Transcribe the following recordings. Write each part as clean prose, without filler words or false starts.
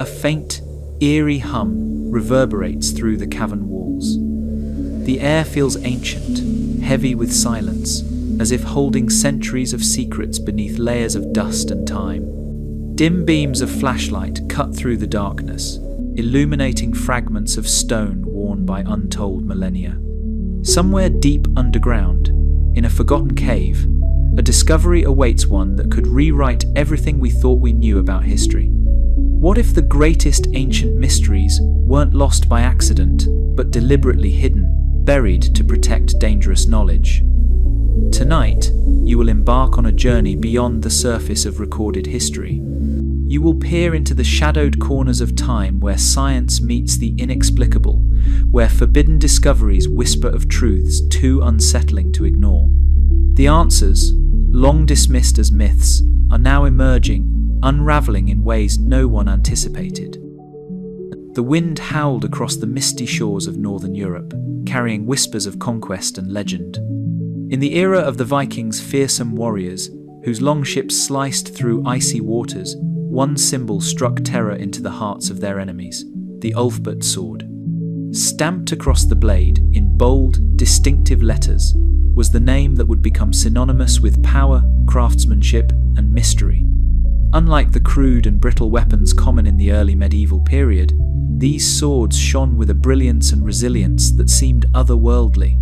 A faint, eerie hum reverberates through the cavern walls. The air feels ancient, heavy with silence, as if holding centuries of secrets beneath layers of dust and time. Dim beams of flashlight cut through the darkness, illuminating fragments of stone worn by untold millennia. Somewhere deep underground, in a forgotten cave, a discovery awaits one that could rewrite everything we thought we knew about history. What if the greatest ancient mysteries weren't lost by accident, but deliberately hidden, buried to protect dangerous knowledge? Tonight, you will embark on a journey beyond the surface of recorded history. You will peer into the shadowed corners of time where science meets the inexplicable, where forbidden discoveries whisper of truths too unsettling to ignore. The answers, long dismissed as myths, are now emerging, unraveling in ways no one anticipated. The wind howled across the misty shores of northern Europe, carrying whispers of conquest and legend. In the era of the Vikings' fearsome warriors, whose longships sliced through icy waters, one symbol struck terror into the hearts of their enemies: the Ulfbert sword. Stamped across the blade, in bold, distinctive letters, was the name that would become synonymous with power, craftsmanship, and mystery. Unlike the crude and brittle weapons common in the early medieval period, these swords shone with a brilliance and resilience that seemed otherworldly.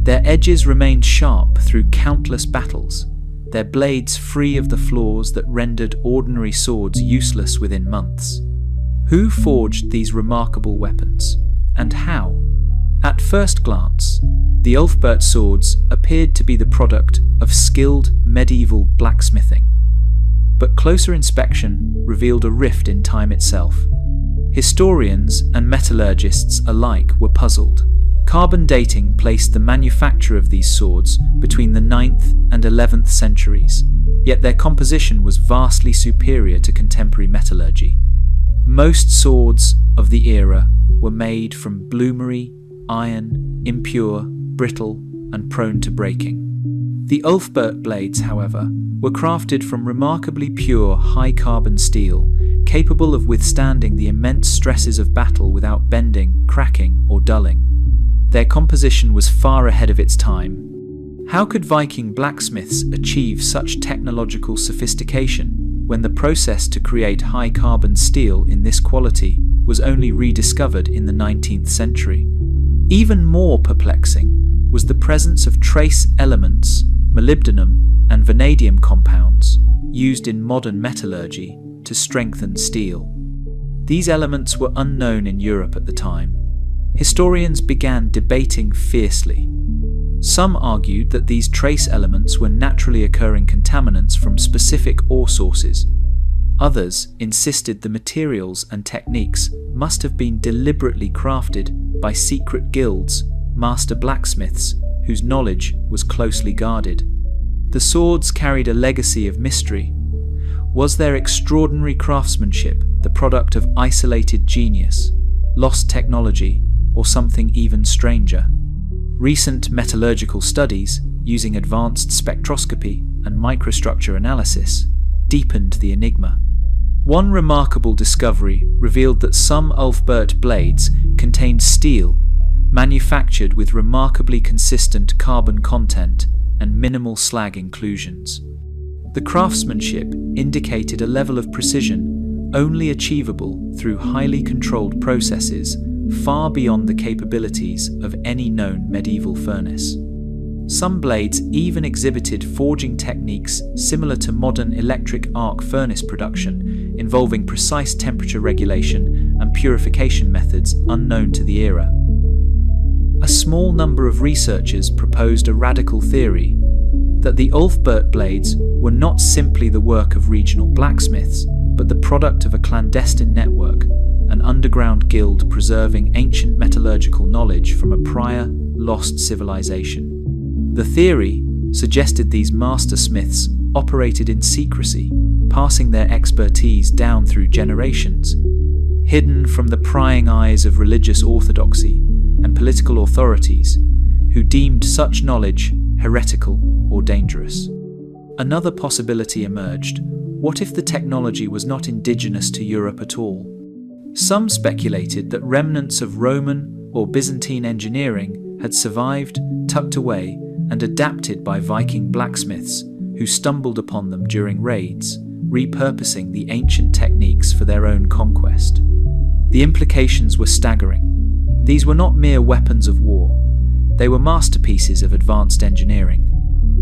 Their edges remained sharp through countless battles, their blades free of the flaws that rendered ordinary swords useless within months. Who forged these remarkable weapons, and how? At first glance, the Ulfbert swords appeared to be the product of skilled medieval blacksmithing. But closer inspection revealed a rift in time itself. Historians and metallurgists alike were puzzled. Carbon dating placed the manufacture of these swords between the 9th and 11th centuries, yet their composition was vastly superior to contemporary metallurgy. Most swords of the era were made from bloomery, iron, impure, brittle, and prone to breaking. The Ulfbert blades, however, were crafted from remarkably pure, high-carbon steel, capable of withstanding the immense stresses of battle without bending, cracking, or dulling. Their composition was far ahead of its time. How could Viking blacksmiths achieve such technological sophistication when the process to create high-carbon steel in this quality was only rediscovered in the 19th century? Even more perplexing was the presence of trace elements, molybdenum and vanadium compounds, used in modern metallurgy to strengthen steel. These elements were unknown in Europe at the time. Historians began debating fiercely. Some argued that these trace elements were naturally occurring contaminants from specific ore sources. Others insisted the materials and techniques must have been deliberately crafted by secret guilds, master blacksmiths, whose knowledge was closely guarded. The swords carried a legacy of mystery. Was their extraordinary craftsmanship the product of isolated genius, lost technology, or something even stranger? Recent metallurgical studies, using advanced spectroscopy and microstructure analysis, deepened the enigma. One remarkable discovery revealed that some Ulfbert blades contained steel, manufactured with remarkably consistent carbon content and minimal slag inclusions. The craftsmanship indicated a level of precision only achievable through highly controlled processes far beyond the capabilities of any known medieval furnace. Some blades even exhibited forging techniques similar to modern electric arc furnace production, involving precise temperature regulation and purification methods unknown to the era. A small number of researchers proposed a radical theory that the Ulfbert blades were not simply the work of regional blacksmiths, but the product of a clandestine network, an underground guild preserving ancient metallurgical knowledge from a prior, lost civilization. The theory suggested these master smiths operated in secrecy, passing their expertise down through generations, hidden from the prying eyes of religious orthodoxy and political authorities, who deemed such knowledge heretical or dangerous. Another possibility emerged. What if the technology was not indigenous to Europe at all? Some speculated that remnants of Roman or Byzantine engineering had survived, tucked away, and adapted by Viking blacksmiths who stumbled upon them during raids, repurposing the ancient techniques for their own conquest. The implications were staggering. These were not mere weapons of war. They were masterpieces of advanced engineering.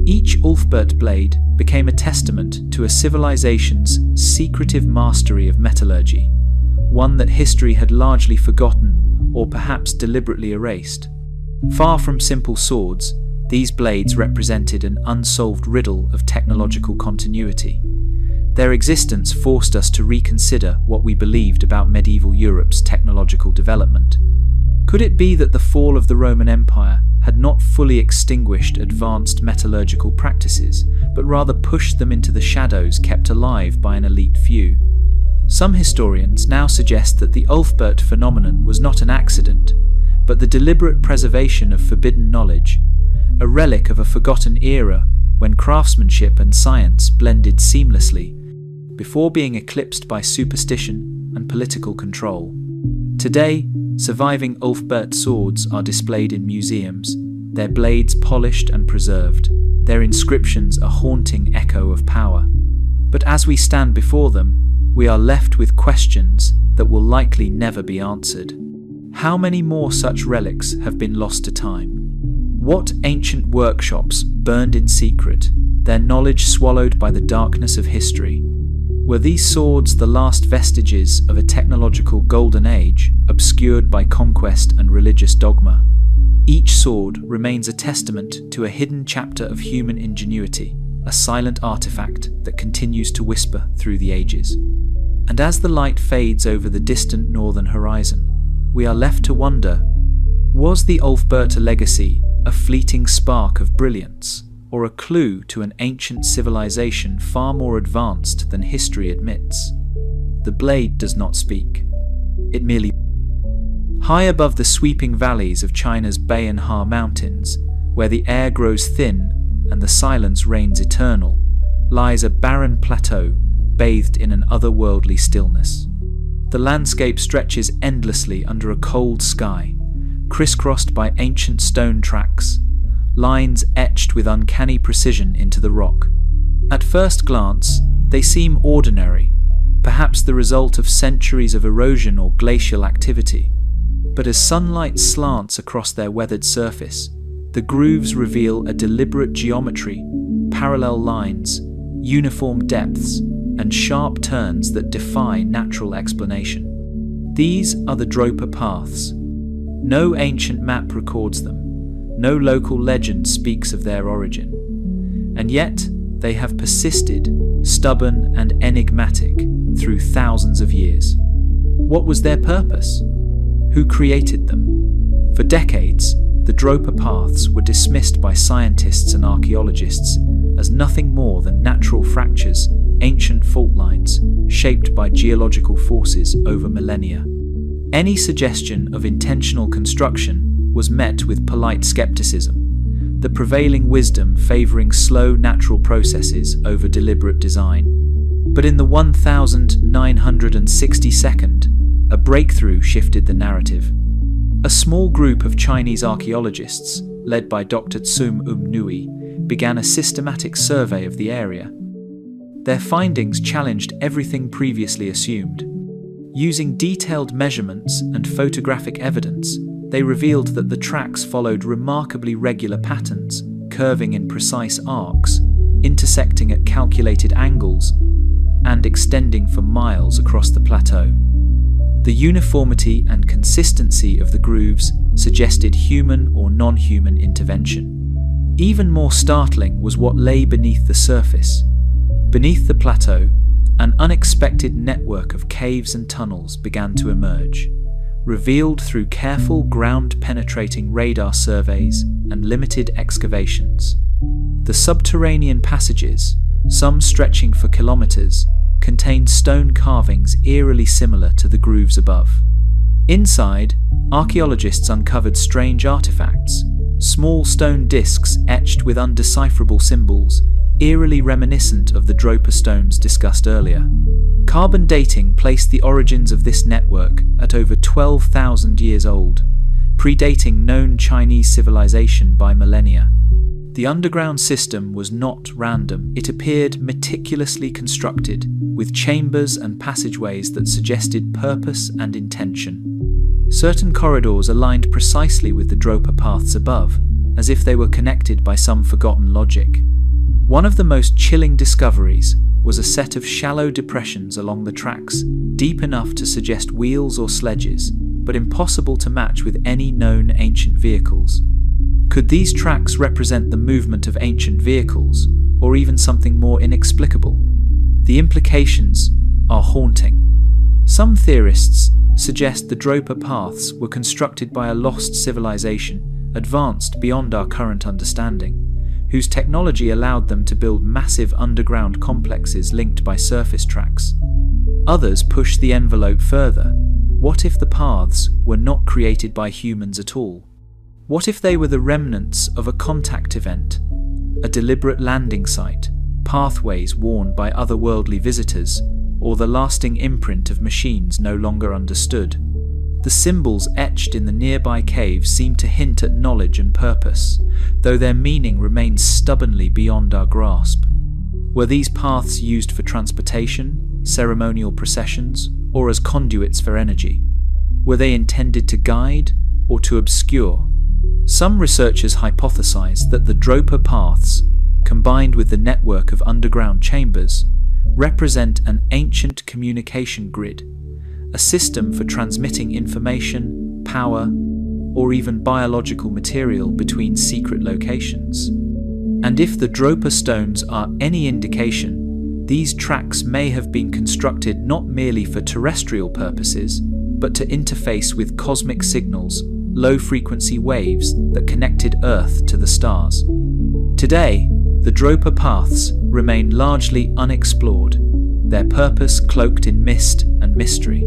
Each Ulfbert blade became a testament to a civilization's secretive mastery of metallurgy, one that history had largely forgotten or perhaps deliberately erased. Far from simple swords, these blades represented an unsolved riddle of technological continuity. Their existence forced us to reconsider what we believed about medieval Europe's technological development. Could it be that the fall of the Roman Empire had not fully extinguished advanced metallurgical practices, but rather pushed them into the shadows kept alive by an elite few? Some historians now suggest that the Ulfbert phenomenon was not an accident, but the deliberate preservation of forbidden knowledge, a relic of a forgotten era when craftsmanship and science blended seamlessly, before being eclipsed by superstition and political control. Today, surviving Ulfbert swords are displayed in museums, their blades polished and preserved, their inscriptions a haunting echo of power. But as we stand before them, we are left with questions that will likely never be answered. How many more such relics have been lost to time? What ancient workshops burned in secret, their knowledge swallowed by the darkness of history? Were these swords the last vestiges of a technological golden age, obscured by conquest and religious dogma? Each sword remains a testament to a hidden chapter of human ingenuity, a silent artifact that continues to whisper through the ages. And as the light fades over the distant northern horizon, we are left to wonder, was the Ulfbert legacy a fleeting spark of brilliance, or a clue to an ancient civilization far more advanced than history admits? The blade does not speak. It merely... High above the sweeping valleys of China's Bayan-Ha mountains, where the air grows thin and the silence reigns eternal, lies a barren plateau bathed in an otherworldly stillness. The landscape stretches endlessly under a cold sky, crisscrossed by ancient stone tracks, lines etched with uncanny precision into the rock. At first glance, they seem ordinary, perhaps the result of centuries of erosion or glacial activity. But as sunlight slants across their weathered surface, the grooves reveal a deliberate geometry, parallel lines, uniform depths, and sharp turns that defy natural explanation. These are the Dropa paths. No ancient map records them. No local legend speaks of their origin. And yet, they have persisted, stubborn and enigmatic, through thousands of years. What was their purpose? Who created them? For decades, the Dropa paths were dismissed by scientists and archaeologists as nothing more than natural fractures, ancient fault lines, shaped by geological forces over millennia. Any suggestion of intentional construction was met with polite skepticism, the prevailing wisdom favoring slow natural processes over deliberate design. But in the 1962nd, a breakthrough shifted the narrative. A small group of Chinese archaeologists, led by Dr. Tsum Nui, began a systematic survey of the area. Their findings challenged everything previously assumed. Using detailed measurements and photographic evidence, they revealed that the tracks followed remarkably regular patterns, curving in precise arcs, intersecting at calculated angles, and extending for miles across the plateau. The uniformity and consistency of the grooves suggested human or non-human intervention. Even more startling was what lay beneath the surface. Beneath the plateau, an unexpected network of caves and tunnels began to emerge, revealed through careful ground-penetrating radar surveys and limited excavations. The subterranean passages, some stretching for kilometers, contained stone carvings eerily similar to the grooves above. Inside, archaeologists uncovered strange artifacts, small stone discs etched with undecipherable symbols, eerily reminiscent of the Dropa stones discussed earlier. Carbon dating placed the origins of this network at over 12,000 years old, predating known Chinese civilization by millennia. The underground system was not random. It appeared meticulously constructed, with chambers and passageways that suggested purpose and intention. Certain corridors aligned precisely with the Dropa paths above, as if they were connected by some forgotten logic. One of the most chilling discoveries was a set of shallow depressions along the tracks, deep enough to suggest wheels or sledges, but impossible to match with any known ancient vehicles. Could these tracks represent the movement of ancient vehicles, or even something more inexplicable? The implications are haunting. Some theorists suggest the Dropa paths were constructed by a lost civilization, advanced beyond our current understanding, whose technology allowed them to build massive underground complexes linked by surface tracks. Others push the envelope further. What if the paths were not created by humans at all? What if they were the remnants of a contact event, a deliberate landing site, pathways worn by otherworldly visitors, or the lasting imprint of machines no longer understood? The symbols etched in the nearby caves seem to hint at knowledge and purpose, though their meaning remains stubbornly beyond our grasp. Were these paths used for transportation, ceremonial processions, or as conduits for energy? Were they intended to guide or to obscure? Some researchers hypothesize that the Dropa paths, combined with the network of underground chambers, represent an ancient communication grid, a system for transmitting information, power, or even biological material between secret locations. And if the Dropa stones are any indication, these tracks may have been constructed not merely for terrestrial purposes, but to interface with cosmic signals, low-frequency waves that connected Earth to the stars. Today, the Dropa paths remain largely unexplored, their purpose cloaked in mist and mystery.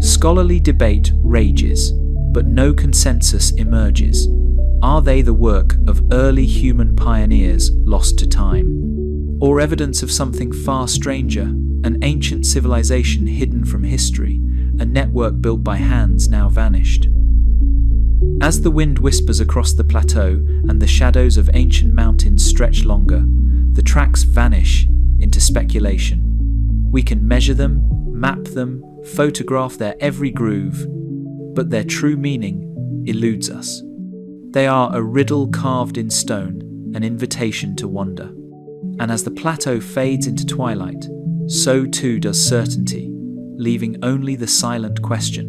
Scholarly debate rages, but no consensus emerges. Are they the work of early human pioneers lost to time, or evidence of something far stranger, an ancient civilization hidden from history, a network built by hands now vanished? As the wind whispers across the plateau and the shadows of ancient mountains stretch longer, the tracks vanish into speculation. We can measure them, map them, photograph their every groove, but their true meaning eludes us. They are a riddle carved in stone, an invitation to wonder. And as the plateau fades into twilight, so too does certainty, leaving only the silent question.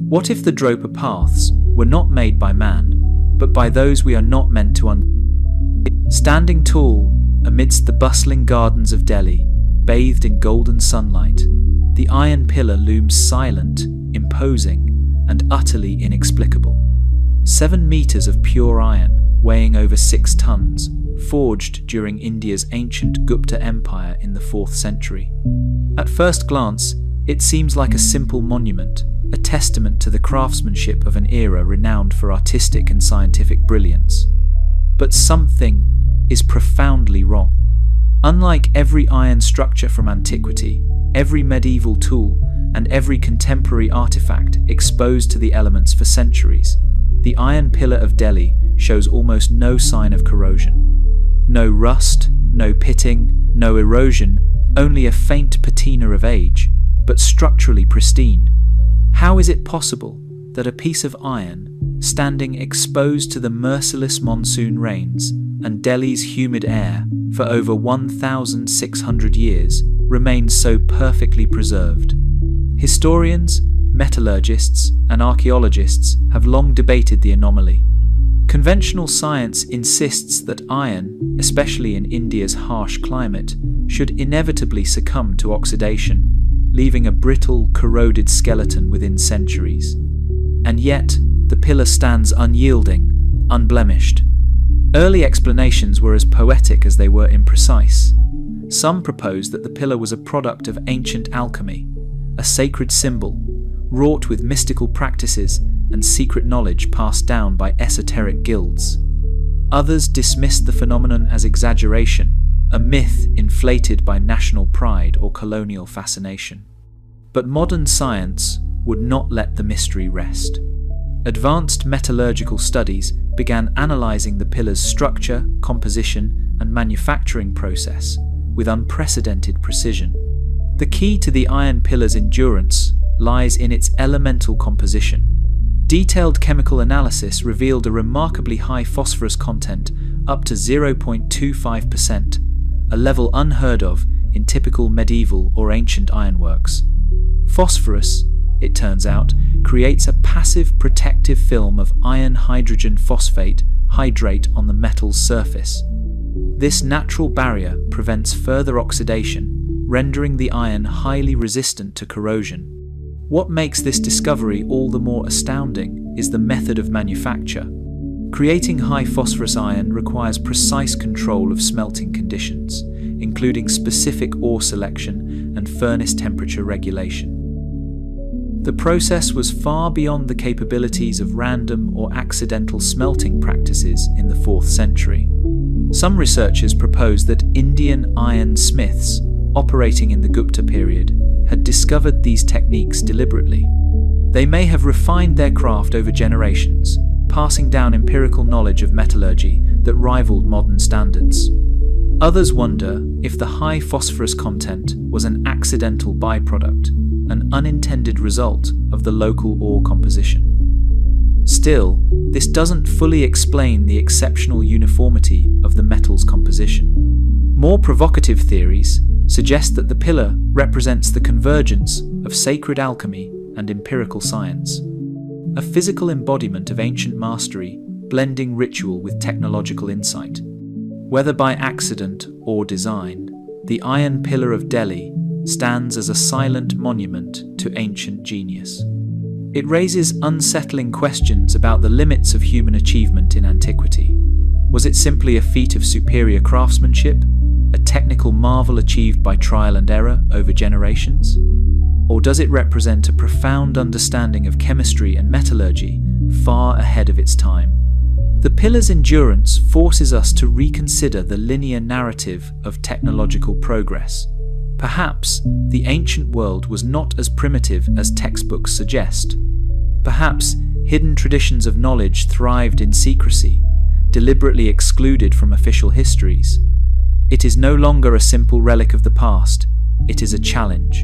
What if the Dropa paths were not made by man, but by those we are not meant to understand? Standing tall amidst the bustling gardens of Delhi, bathed in golden sunlight, the iron pillar looms silent, imposing, and utterly inexplicable. 7 meters of pure iron, weighing over 6 tons, forged during India's ancient Gupta Empire in the 4th century. At first glance, it seems like a simple monument, a testament to the craftsmanship of an era renowned for artistic and scientific brilliance. But something is profoundly wrong. Unlike every iron structure from antiquity, every medieval tool, and every contemporary artifact exposed to the elements for centuries, the iron pillar of Delhi shows almost no sign of corrosion. No rust, no pitting, no erosion, only a faint patina of age, but structurally pristine. How is it possible that a piece of iron, standing exposed to the merciless monsoon rains and Delhi's humid air for over 1,600 years, remains so perfectly preserved? Historians, metallurgists, and archaeologists have long debated the anomaly. Conventional science insists that iron, especially in India's harsh climate, should inevitably succumb to oxidation, leaving a brittle, corroded skeleton within centuries. And yet, the pillar stands unyielding, unblemished. Early explanations were as poetic as they were imprecise. Some proposed that the pillar was a product of ancient alchemy, a sacred symbol, wrought with mystical practices and secret knowledge passed down by esoteric guilds. Others dismissed the phenomenon as exaggeration, a myth inflated by national pride or colonial fascination. But modern science would not let the mystery rest. Advanced metallurgical studies began analyzing the pillar's structure, composition, and manufacturing process with unprecedented precision. The key to the iron pillar's endurance lies in its elemental composition. Detailed chemical analysis revealed a remarkably high phosphorus content, up to 0.25%, a level unheard of in typical medieval or ancient ironworks. Phosphorus, it turns out, creates a passive protective film of iron-hydrogen phosphate hydrate on the metal's surface. This natural barrier prevents further oxidation, rendering the iron highly resistant to corrosion. What makes this discovery all the more astounding is the method of manufacture. Creating high phosphorus iron requires precise control of smelting conditions, including specific ore selection and furnace temperature regulation. The process was far beyond the capabilities of random or accidental smelting practices in the 4th century. Some researchers propose that Indian iron smiths, operating in the Gupta period, had discovered these techniques deliberately. They may have refined their craft over generations, passing down empirical knowledge of metallurgy that rivaled modern standards. Others wonder if the high phosphorus content was an accidental byproduct, an unintended result of the local ore composition. Still, this doesn't fully explain the exceptional uniformity of the metal's composition. More provocative theories suggest that the pillar represents the convergence of sacred alchemy and empirical science, a physical embodiment of ancient mastery blending ritual with technological insight. Whether by accident or design, the Iron Pillar of Delhi stands as a silent monument to ancient genius. It raises unsettling questions about the limits of human achievement in antiquity. Was it simply a feat of superior craftsmanship, a technical marvel achieved by trial and error over generations? Or does it represent a profound understanding of chemistry and metallurgy far ahead of its time? The pillar's endurance forces us to reconsider the linear narrative of technological progress. Perhaps the ancient world was not as primitive as textbooks suggest. Perhaps hidden traditions of knowledge thrived in secrecy, deliberately excluded from official histories. It is no longer a simple relic of the past, it is a challenge.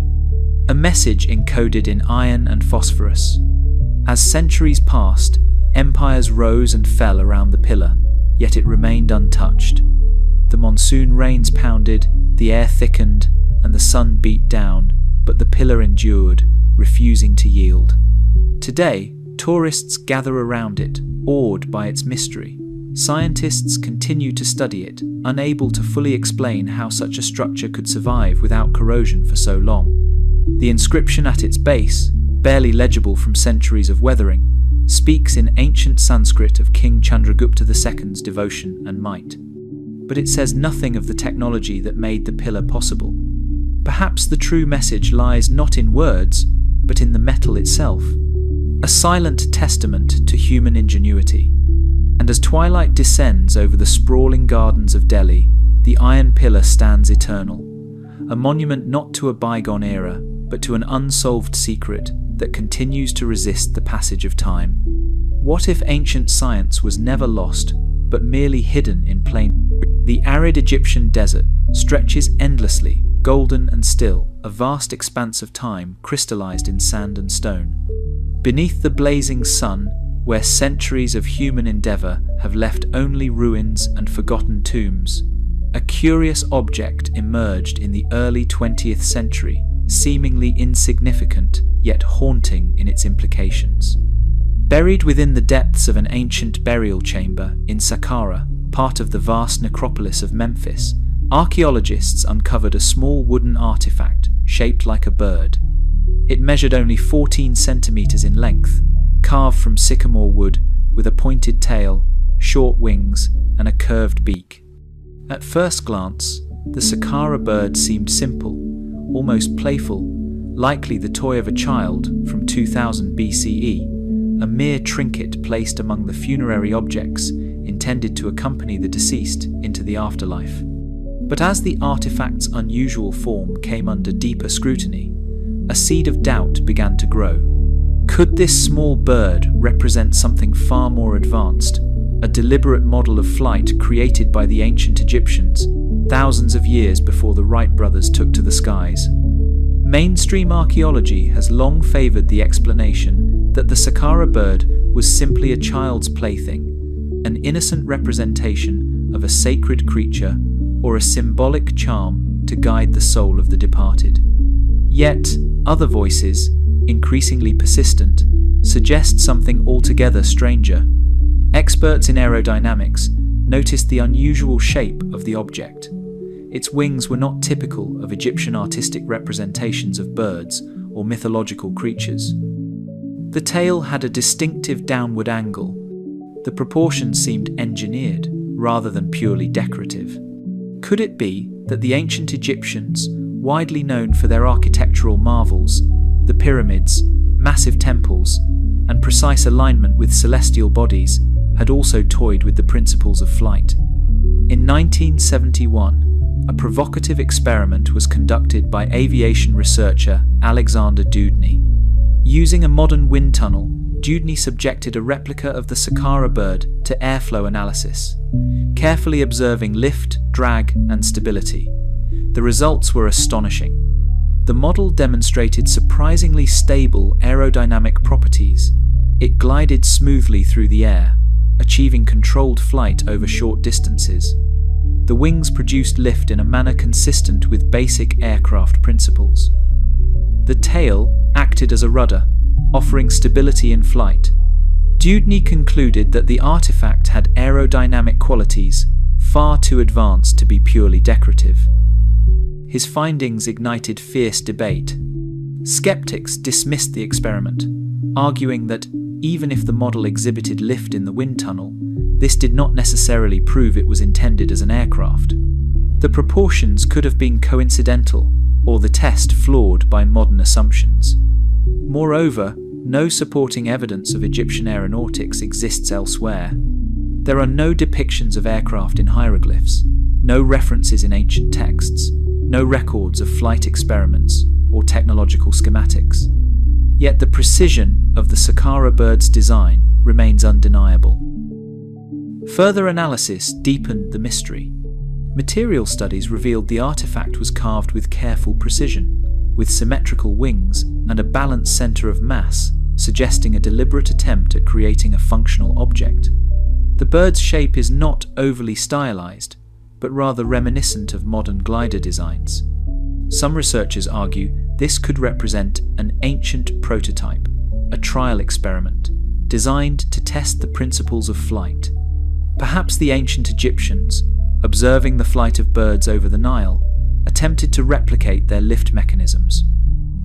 A message encoded in iron and phosphorus. As centuries passed, empires rose and fell around the pillar, yet it remained untouched. The monsoon rains pounded, the air thickened, and the sun beat down, but the pillar endured, refusing to yield. Today, tourists gather around it, awed by its mystery. Scientists continue to study it, unable to fully explain how such a structure could survive without corrosion for so long. The inscription at its base, barely legible from centuries of weathering, speaks in ancient Sanskrit of King Chandragupta II's devotion and might. But it says nothing of the technology that made the pillar possible. Perhaps the true message lies not in words, but in the metal itself, a silent testament to human ingenuity. And as twilight descends over the sprawling gardens of Delhi, the Iron Pillar stands eternal, a monument not to a bygone era, but to an unsolved secret that continues to resist the passage of time. What if ancient science was never lost, but merely hidden in plain? The arid Egyptian desert stretches endlessly, golden and still, a vast expanse of time crystallized in sand and stone. Beneath the blazing sun, where centuries of human endeavor have left only ruins and forgotten tombs, a curious object emerged in the early 20th century, seemingly insignificant yet haunting in its implications. Buried within the depths of an ancient burial chamber in Saqqara, part of the vast necropolis of Memphis, archaeologists uncovered a small wooden artifact shaped like a bird. It measured only 14 centimeters in length, carved from sycamore wood with a pointed tail, short wings, and a curved beak. At first glance, the Saqqara bird seemed simple, almost playful, likely the toy of a child from 2000 BCE, a mere trinket placed among the funerary objects intended to accompany the deceased into the afterlife. But as the artifact's unusual form came under deeper scrutiny, a seed of doubt began to grow. Could this small bird represent something far more advanced, a deliberate model of flight created by the ancient Egyptians, thousands of years before the Wright brothers took to the skies? Mainstream archaeology has long favored the explanation that the Saqqara bird was simply a child's plaything, an innocent representation of a sacred creature or a symbolic charm to guide the soul of the departed. Yet, other voices, increasingly persistent, suggest something altogether stranger. Experts in aerodynamics noticed the unusual shape of the object. Its wings were not typical of Egyptian artistic representations of birds or mythological creatures. The tail had a distinctive downward angle. The proportions seemed engineered rather than purely decorative. Could it be that the ancient Egyptians, widely known for their architectural marvels, the pyramids, massive temples, and precise alignment with celestial bodies, had also toyed with the principles of flight? In 1971, a provocative experiment was conducted by aviation researcher Alexander Dewdney. Using a modern wind tunnel, Dewdney subjected a replica of the Saqqara bird to airflow analysis, carefully observing lift, drag, and stability. The results were astonishing. The model demonstrated surprisingly stable aerodynamic properties. It glided smoothly through the air, achieving controlled flight over short distances. The wings produced lift in a manner consistent with basic aircraft principles. The tail acted as a rudder, offering stability in flight. Dewdney concluded that the artifact had aerodynamic qualities far too advanced to be purely decorative. His findings ignited fierce debate. Skeptics dismissed the experiment, arguing that even if the model exhibited lift in the wind tunnel, this did not necessarily prove it was intended as an aircraft. The proportions could have been coincidental, or the test flawed by modern assumptions. Moreover, no supporting evidence of Egyptian aeronautics exists elsewhere. There are no depictions of aircraft in hieroglyphs, no references in ancient texts, no records of flight experiments or technological schematics. Yet the precision of the Saqqara bird's design remains undeniable. Further analysis deepened the mystery. Material studies revealed the artifact was carved with careful precision, with symmetrical wings and a balanced center of mass, suggesting a deliberate attempt at creating a functional object. The bird's shape is not overly stylized, but rather reminiscent of modern glider designs. Some researchers argue this could represent an ancient prototype, a trial experiment, designed to test the principles of flight. Perhaps the ancient Egyptians, observing the flight of birds over the Nile, attempted to replicate their lift mechanisms.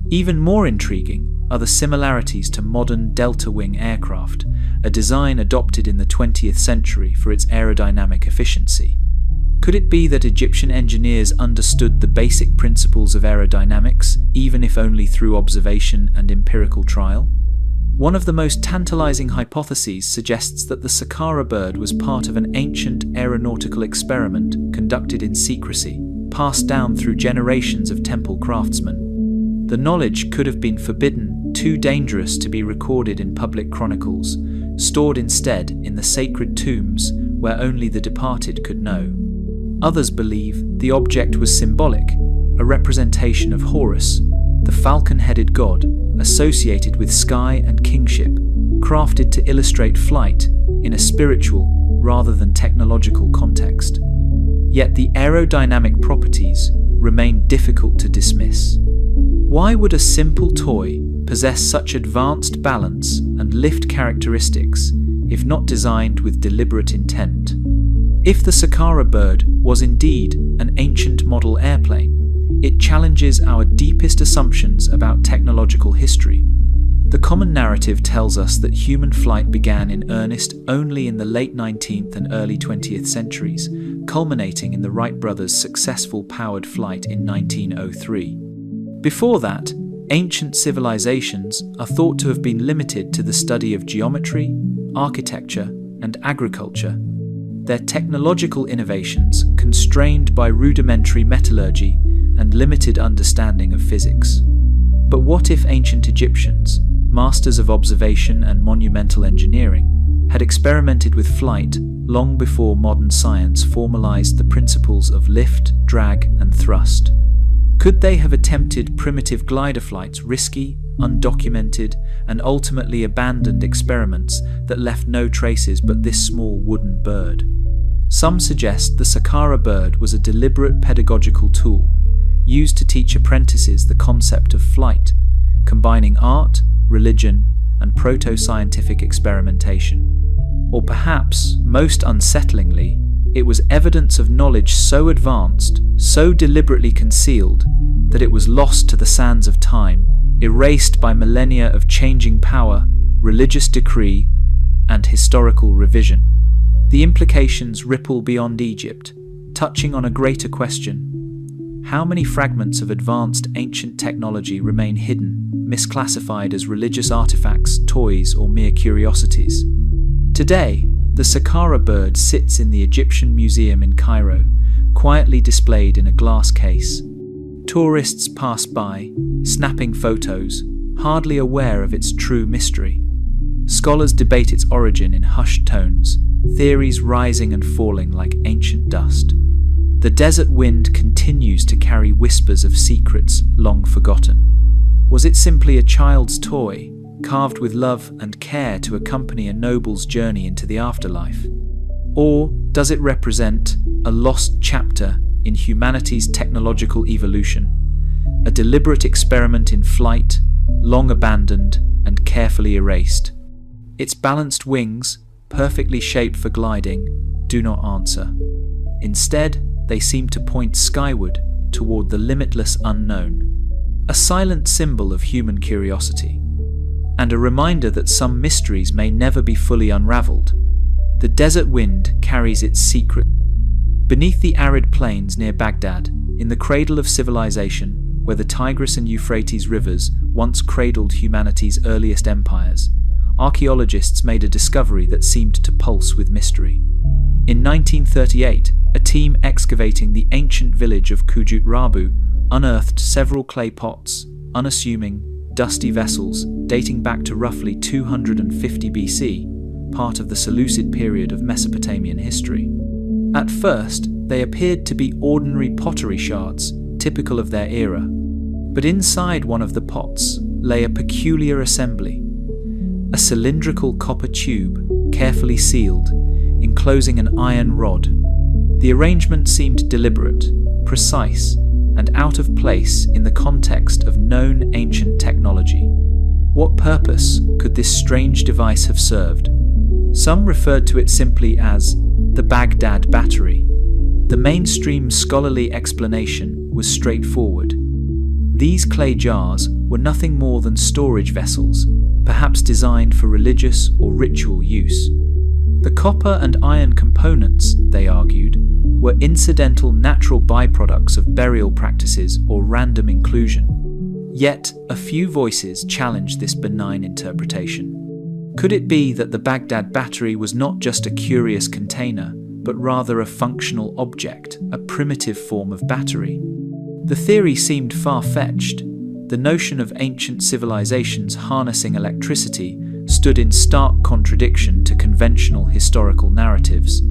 Even more intriguing are the similarities to modern delta-wing aircraft, a design adopted in the 20th century for its aerodynamic efficiency. Could it be that Egyptian engineers understood the basic principles of aerodynamics, even if only through observation and empirical trial? One of the most tantalizing hypotheses suggests that the Saqqara bird was part of an ancient aeronautical experiment conducted in secrecy, passed down through generations of temple craftsmen. The knowledge could have been forbidden, too dangerous to be recorded in public chronicles, stored instead in the sacred tombs where only the departed could know. Others believe the object was symbolic, a representation of Horus, the falcon-headed god associated with sky and kingship, crafted to illustrate flight in a spiritual rather than technological context. Yet the aerodynamic properties remain difficult to dismiss. Why would a simple toy possess such advanced balance and lift characteristics if not designed with deliberate intent? If the Saqqara bird was indeed an ancient model airplane, it challenges our deepest assumptions about technological history. The common narrative tells us that human flight began in earnest only in the late 19th and early 20th centuries, culminating in the Wright brothers' successful powered flight in 1903. Before that, ancient civilizations are thought to have been limited to the study of geometry, architecture, and agriculture. Their technological innovations constrained by rudimentary metallurgy and limited understanding of physics. But what if ancient Egyptians, masters of observation and monumental engineering, had experimented with flight long before modern science formalized the principles of lift, drag, and thrust? Could they have attempted primitive glider flights, risky, undocumented, and ultimately abandoned experiments that left no traces but this small wooden bird? Some suggest the Saqqara bird was a deliberate pedagogical tool, used to teach apprentices the concept of flight, combining art, religion, and proto-scientific experimentation. Or perhaps, most unsettlingly, it was evidence of knowledge so advanced, so deliberately concealed, that it was lost to the sands of time, erased by millennia of changing power, religious decree, and historical revision. The implications ripple beyond Egypt, touching on a greater question. How many fragments of advanced ancient technology remain hidden, misclassified as religious artifacts, toys, or mere curiosities? Today, the Saqqara bird sits in the Egyptian Museum in Cairo, quietly displayed in a glass case. Tourists pass by, snapping photos, hardly aware of its true mystery. Scholars debate its origin in hushed tones, theories rising and falling like ancient dust. The desert wind continues to carry whispers of secrets long forgotten. Was it simply a child's toy, carved with love and care to accompany a noble's journey into the afterlife? Or does it represent a lost chapter in humanity's technological evolution, a deliberate experiment in flight, long abandoned and carefully erased? Its balanced wings, perfectly shaped for gliding, do not answer. Instead, they seem to point skyward toward the limitless unknown, a silent symbol of human curiosity, and a reminder that some mysteries may never be fully unraveled. The desert wind carries its secret. Beneath the arid plains near Baghdad, in the cradle of civilization, where the Tigris and Euphrates rivers once cradled humanity's earliest empires, archaeologists made a discovery that seemed to pulse with mystery. In 1938, a team excavating the ancient village of Kujut Rabu unearthed several clay pots, unassuming, dusty vessels dating back to roughly 250 BC, part of the Seleucid period of Mesopotamian history. At first, they appeared to be ordinary pottery shards, typical of their era. But inside one of the pots lay a peculiar assembly, a cylindrical copper tube, carefully sealed, enclosing an iron rod. The arrangement seemed deliberate, precise, and out of place in the context of known ancient technology. What purpose could this strange device have served? Some referred to it simply as the Baghdad Battery. The mainstream scholarly explanation was straightforward. These clay jars were nothing more than storage vessels, perhaps designed for religious or ritual use. The copper and iron components, they argued, were incidental natural byproducts of burial practices or random inclusion. Yet, a few voices challenged this benign interpretation. Could it be that the Baghdad Battery was not just a curious container, but rather a functional object, a primitive form of battery? The theory seemed far-fetched. The notion of ancient civilizations harnessing electricity stood in stark contradiction to conventional historical narratives.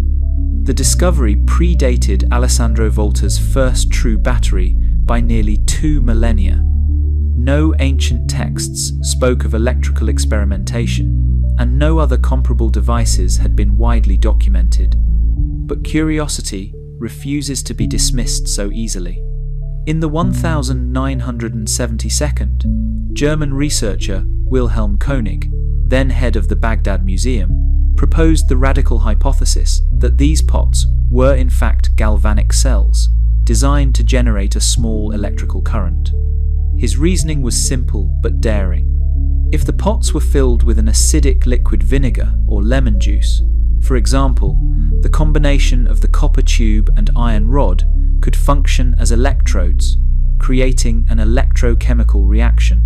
The discovery predated Alessandro Volta's first true battery by nearly 2 millennia. No ancient texts spoke of electrical experimentation, and no other comparable devices had been widely documented. But curiosity refuses to be dismissed so easily. In the 1972nd, German researcher Wilhelm Koenig, then head of the Baghdad Museum, proposed the radical hypothesis that these pots were in fact galvanic cells, designed to generate a small electrical current. His reasoning was simple but daring. If the pots were filled with an acidic liquid vinegar or lemon juice, for example, the combination of the copper tube and iron rod could function as electrodes, creating an electrochemical reaction.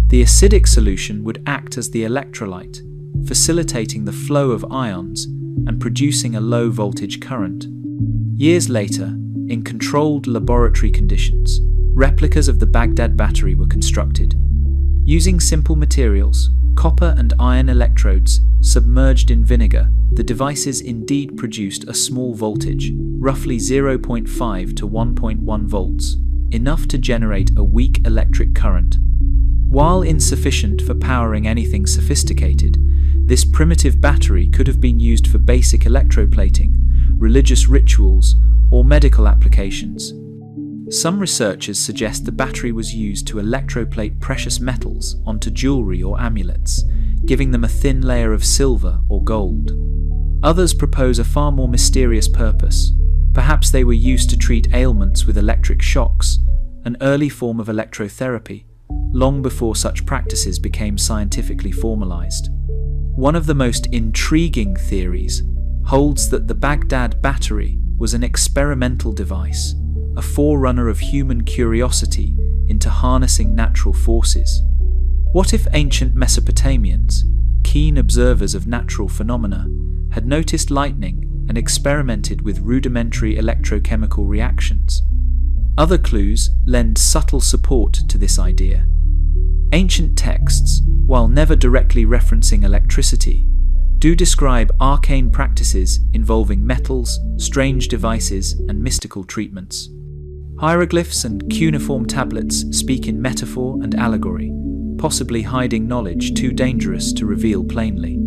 The acidic solution would act as the electrolyte, facilitating the flow of ions and producing a low-voltage current. Years later, in controlled laboratory conditions, replicas of the Baghdad battery were constructed. Using simple materials, copper and iron electrodes submerged in vinegar, the devices indeed produced a small voltage, roughly 0.5 to 1.1 volts, enough to generate a weak electric current. While insufficient for powering anything sophisticated, this primitive battery could have been used for basic electroplating, religious rituals, or medical applications. Some researchers suggest the battery was used to electroplate precious metals onto jewelry or amulets, giving them a thin layer of silver or gold. Others propose a far more mysterious purpose. Perhaps they were used to treat ailments with electric shocks, an early form of electrotherapy, long before such practices became scientifically formalized. One of the most intriguing theories holds that the Baghdad battery was an experimental device, a forerunner of human curiosity into harnessing natural forces. What if ancient Mesopotamians, keen observers of natural phenomena, had noticed lightning and experimented with rudimentary electrochemical reactions? Other clues lend subtle support to this idea. Ancient texts, while never directly referencing electricity, do describe arcane practices involving metals, strange devices, and mystical treatments. Hieroglyphs and cuneiform tablets speak in metaphor and allegory, possibly hiding knowledge too dangerous to reveal plainly.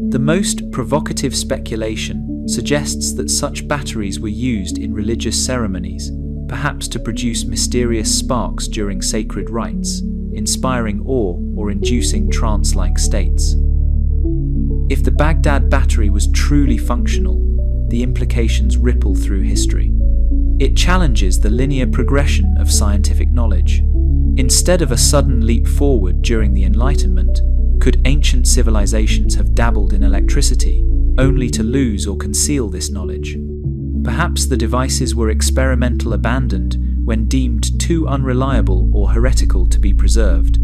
The most provocative speculation suggests that such batteries were used in religious ceremonies, perhaps to produce mysterious sparks during sacred rites, inspiring awe or inducing trance-like states. If the Baghdad battery was truly functional, the implications ripple through history. It challenges the linear progression of scientific knowledge. Instead of a sudden leap forward during the Enlightenment, could ancient civilizations have dabbled in electricity, only to lose or conceal this knowledge? Perhaps the devices were experimental abandoned when deemed too unreliable or heretical to be preserved.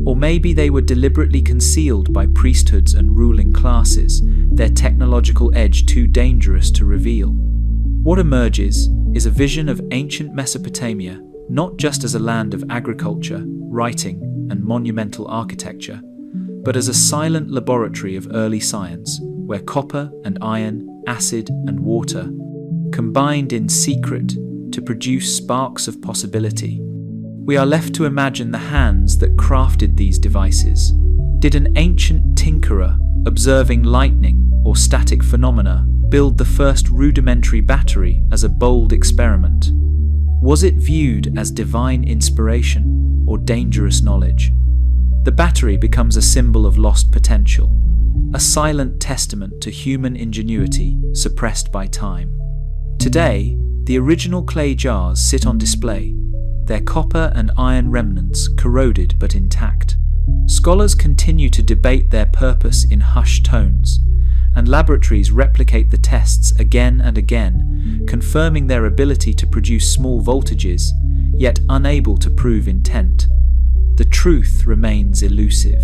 Or maybe they were deliberately concealed by priesthoods and ruling classes, their technological edge too dangerous to reveal. What emerges is a vision of ancient Mesopotamia not just as a land of agriculture, writing, and monumental architecture, but as a silent laboratory of early science where copper and iron, acid and water combined in secret to produce sparks of possibility. We are left to imagine the hands that crafted these devices. Did an ancient tinkerer, observing lightning or static phenomena, build the first rudimentary battery as a bold experiment? Was it viewed as divine inspiration or dangerous knowledge? The battery becomes a symbol of lost potential, a silent testament to human ingenuity suppressed by time. Today, the original clay jars sit on display, their copper and iron remnants corroded but intact. Scholars continue to debate their purpose in hushed tones, and laboratories replicate the tests again and again, confirming their ability to produce small voltages, yet unable to prove intent. The truth remains elusive.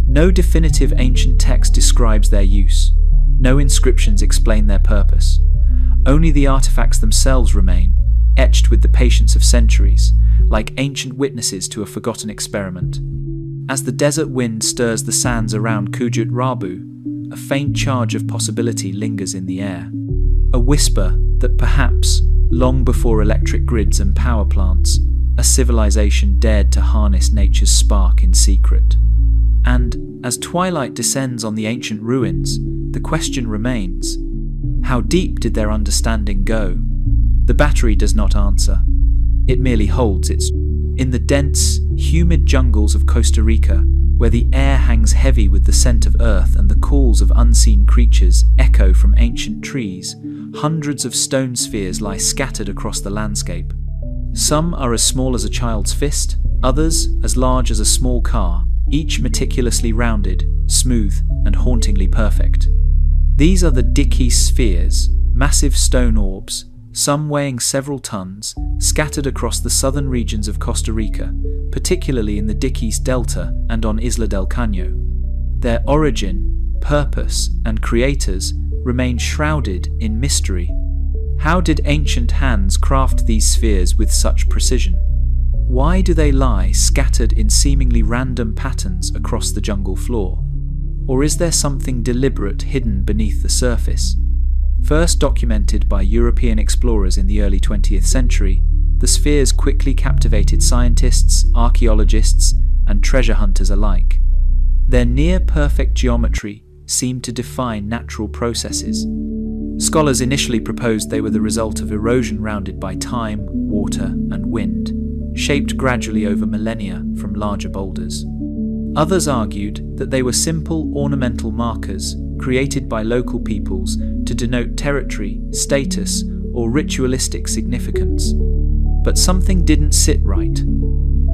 No definitive ancient text describes their use. No inscriptions explain their purpose. Only the artifacts themselves remain, etched with the patience of centuries, like ancient witnesses to a forgotten experiment. As the desert wind stirs the sands around Kujut Rabu, a faint charge of possibility lingers in the air. A whisper that perhaps, long before electric grids and power plants, a civilization dared to harness nature's spark in secret. And, as twilight descends on the ancient ruins, the question remains: how deep did their understanding go? The battery does not answer. It merely holds its. In the dense, humid jungles of Costa Rica, where the air hangs heavy with the scent of earth and the calls of unseen creatures echo from ancient trees, hundreds of stone spheres lie scattered across the landscape. Some are as small as a child's fist, others as large as a small car, each meticulously rounded, smooth, and hauntingly perfect. These are the Dickey spheres, massive stone orbs, some weighing several tons, scattered across the southern regions of Costa Rica, particularly in the Dickey's Delta and on Isla del Caño. Their origin, purpose, and creators remain shrouded in mystery. How did ancient hands craft these spheres with such precision? Why do they lie scattered in seemingly random patterns across the jungle floor? Or is there something deliberate hidden beneath the surface? First documented by European explorers in the early 20th century, the spheres quickly captivated scientists, archaeologists, and treasure hunters alike. Their near-perfect geometry seemed to defy natural processes. Scholars initially proposed they were the result of erosion rounded by time, water, and wind, shaped gradually over millennia from larger boulders. Others argued that they were simple ornamental markers created by local peoples to denote territory, status, or ritualistic significance. But something didn't sit right.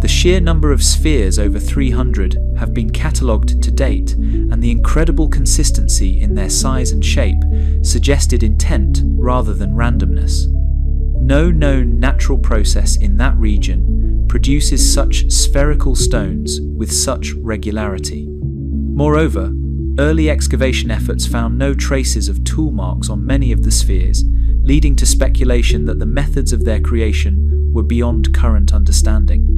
The sheer number of spheres, over 300, have been catalogued to date, and the incredible consistency in their size and shape suggested intent rather than randomness. No known natural process in that region produces such spherical stones with such regularity. Moreover, early excavation efforts found no traces of tool marks on many of the spheres, leading to speculation that the methods of their creation were beyond current understanding.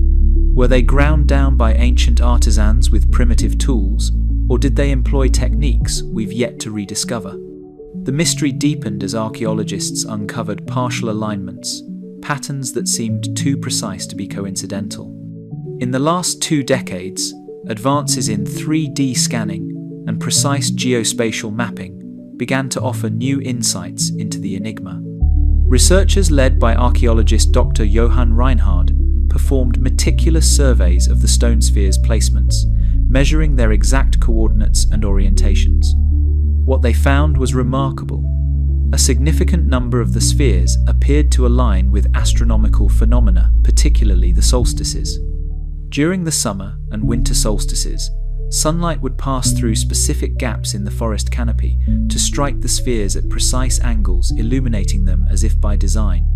Were they ground down by ancient artisans with primitive tools, or did they employ techniques we've yet to rediscover? The mystery deepened as archaeologists uncovered partial alignments, patterns that seemed too precise to be coincidental. In the last 2 decades, advances in 3D scanning and precise geospatial mapping began to offer new insights into the enigma. Researchers led by archaeologist Dr. Johann Reinhard performed meticulous surveys of the stone spheres' placements, measuring their exact coordinates and orientations. What they found was remarkable. A significant number of the spheres appeared to align with astronomical phenomena, particularly the solstices. During the summer and winter solstices, sunlight would pass through specific gaps in the forest canopy to strike the spheres at precise angles, illuminating them as if by design.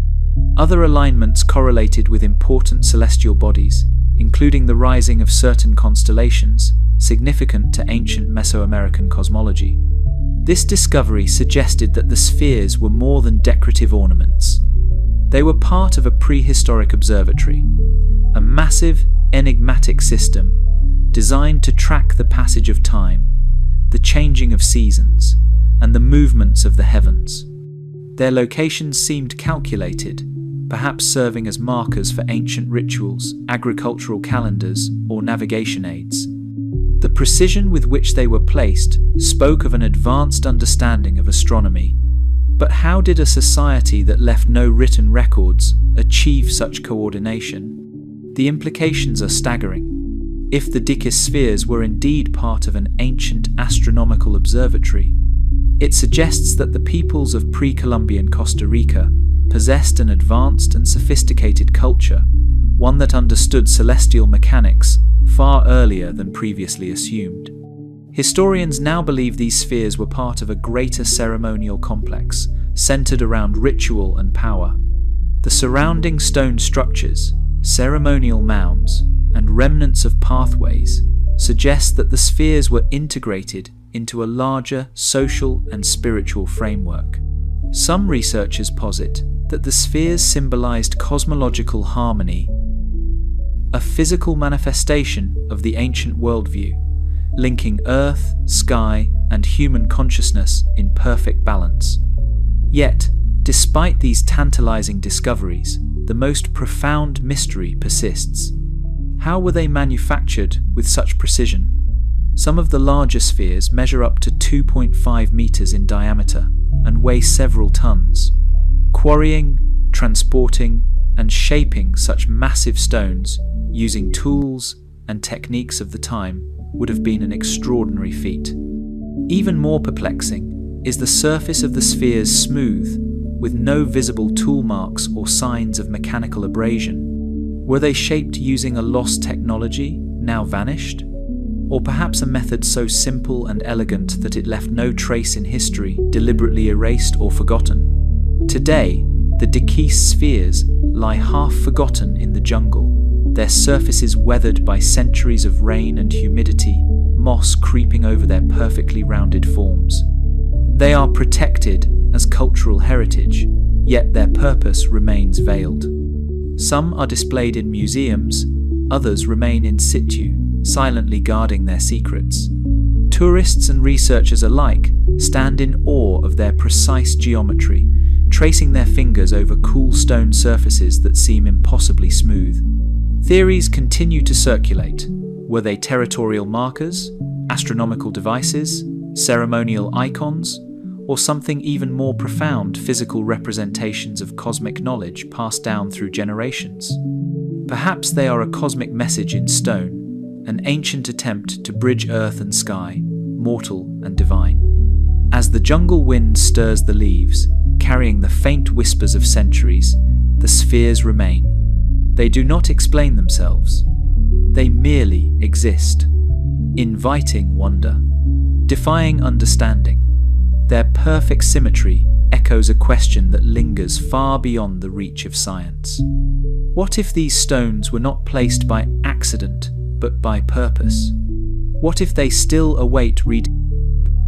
Other alignments correlated with important celestial bodies, including the rising of certain constellations, significant to ancient Mesoamerican cosmology. This discovery suggested that the spheres were more than decorative ornaments. They were part of a prehistoric observatory, a massive, enigmatic system designed to track the passage of time, the changing of seasons, and the movements of the heavens. Their locations seemed calculated, perhaps serving as markers for ancient rituals, agricultural calendars, or navigation aids. The precision with which they were placed spoke of an advanced understanding of astronomy. But how did a society that left no written records achieve such coordination? The implications are staggering. If the Dikis spheres were indeed part of an ancient astronomical observatory, it suggests that the peoples of pre-Columbian Costa Rica possessed an advanced and sophisticated culture, one that understood celestial mechanics far earlier than previously assumed. Historians now believe these spheres were part of a greater ceremonial complex, centered around ritual and power. The surrounding stone structures, ceremonial mounds, and remnants of pathways suggest that the spheres were integrated into a larger social and spiritual framework. Some researchers posit that the spheres symbolized cosmological harmony, a physical manifestation of the ancient worldview, linking earth, sky, and human consciousness in perfect balance. Yet, despite these tantalizing discoveries, the most profound mystery persists. How were they manufactured with such precision? Some of the larger spheres measure up to 2.5 meters in diameter and weigh several tons. Quarrying, transporting, and shaping such massive stones using tools and techniques of the time would have been an extraordinary feat. Even more perplexing is the surface of the spheres smooth, with no visible tool marks or signs of mechanical abrasion. Were they shaped using a lost technology, now vanished? Or perhaps a method so simple and elegant that it left no trace in history, deliberately erased or forgotten? Today, the Dikis spheres lie half forgotten in the jungle, their surfaces weathered by centuries of rain and humidity, moss creeping over their perfectly rounded forms. They are protected as cultural heritage, yet their purpose remains veiled. Some are displayed in museums, others remain in situ, silently guarding their secrets. Tourists and researchers alike stand in awe of their precise geometry, tracing their fingers over cool stone surfaces that seem impossibly smooth. Theories continue to circulate. Were they territorial markers, astronomical devices, ceremonial icons, or something even more profound, physical representations of cosmic knowledge passed down through generations? Perhaps they are a cosmic message in stone, an ancient attempt to bridge earth and sky, mortal and divine. As the jungle wind stirs the leaves, carrying the faint whispers of centuries, the spheres remain. They do not explain themselves. They merely exist, inviting wonder, defying understanding. Their perfect symmetry echoes a question that lingers far beyond the reach of science. What if these stones were not placed by accident, but by purpose? What if they still await reading?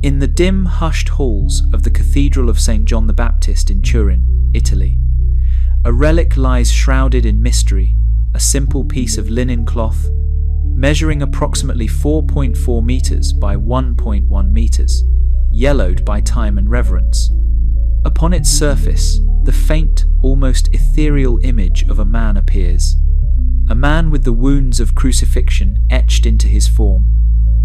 In the dim, hushed halls of the Cathedral of St. John the Baptist in Turin, Italy, a relic lies shrouded in mystery, a simple piece of linen cloth, measuring approximately 4.4 meters by 1.1 meters, yellowed by time and reverence. Upon its surface, the faint, almost ethereal image of a man appears. A man with the wounds of crucifixion etched into his form,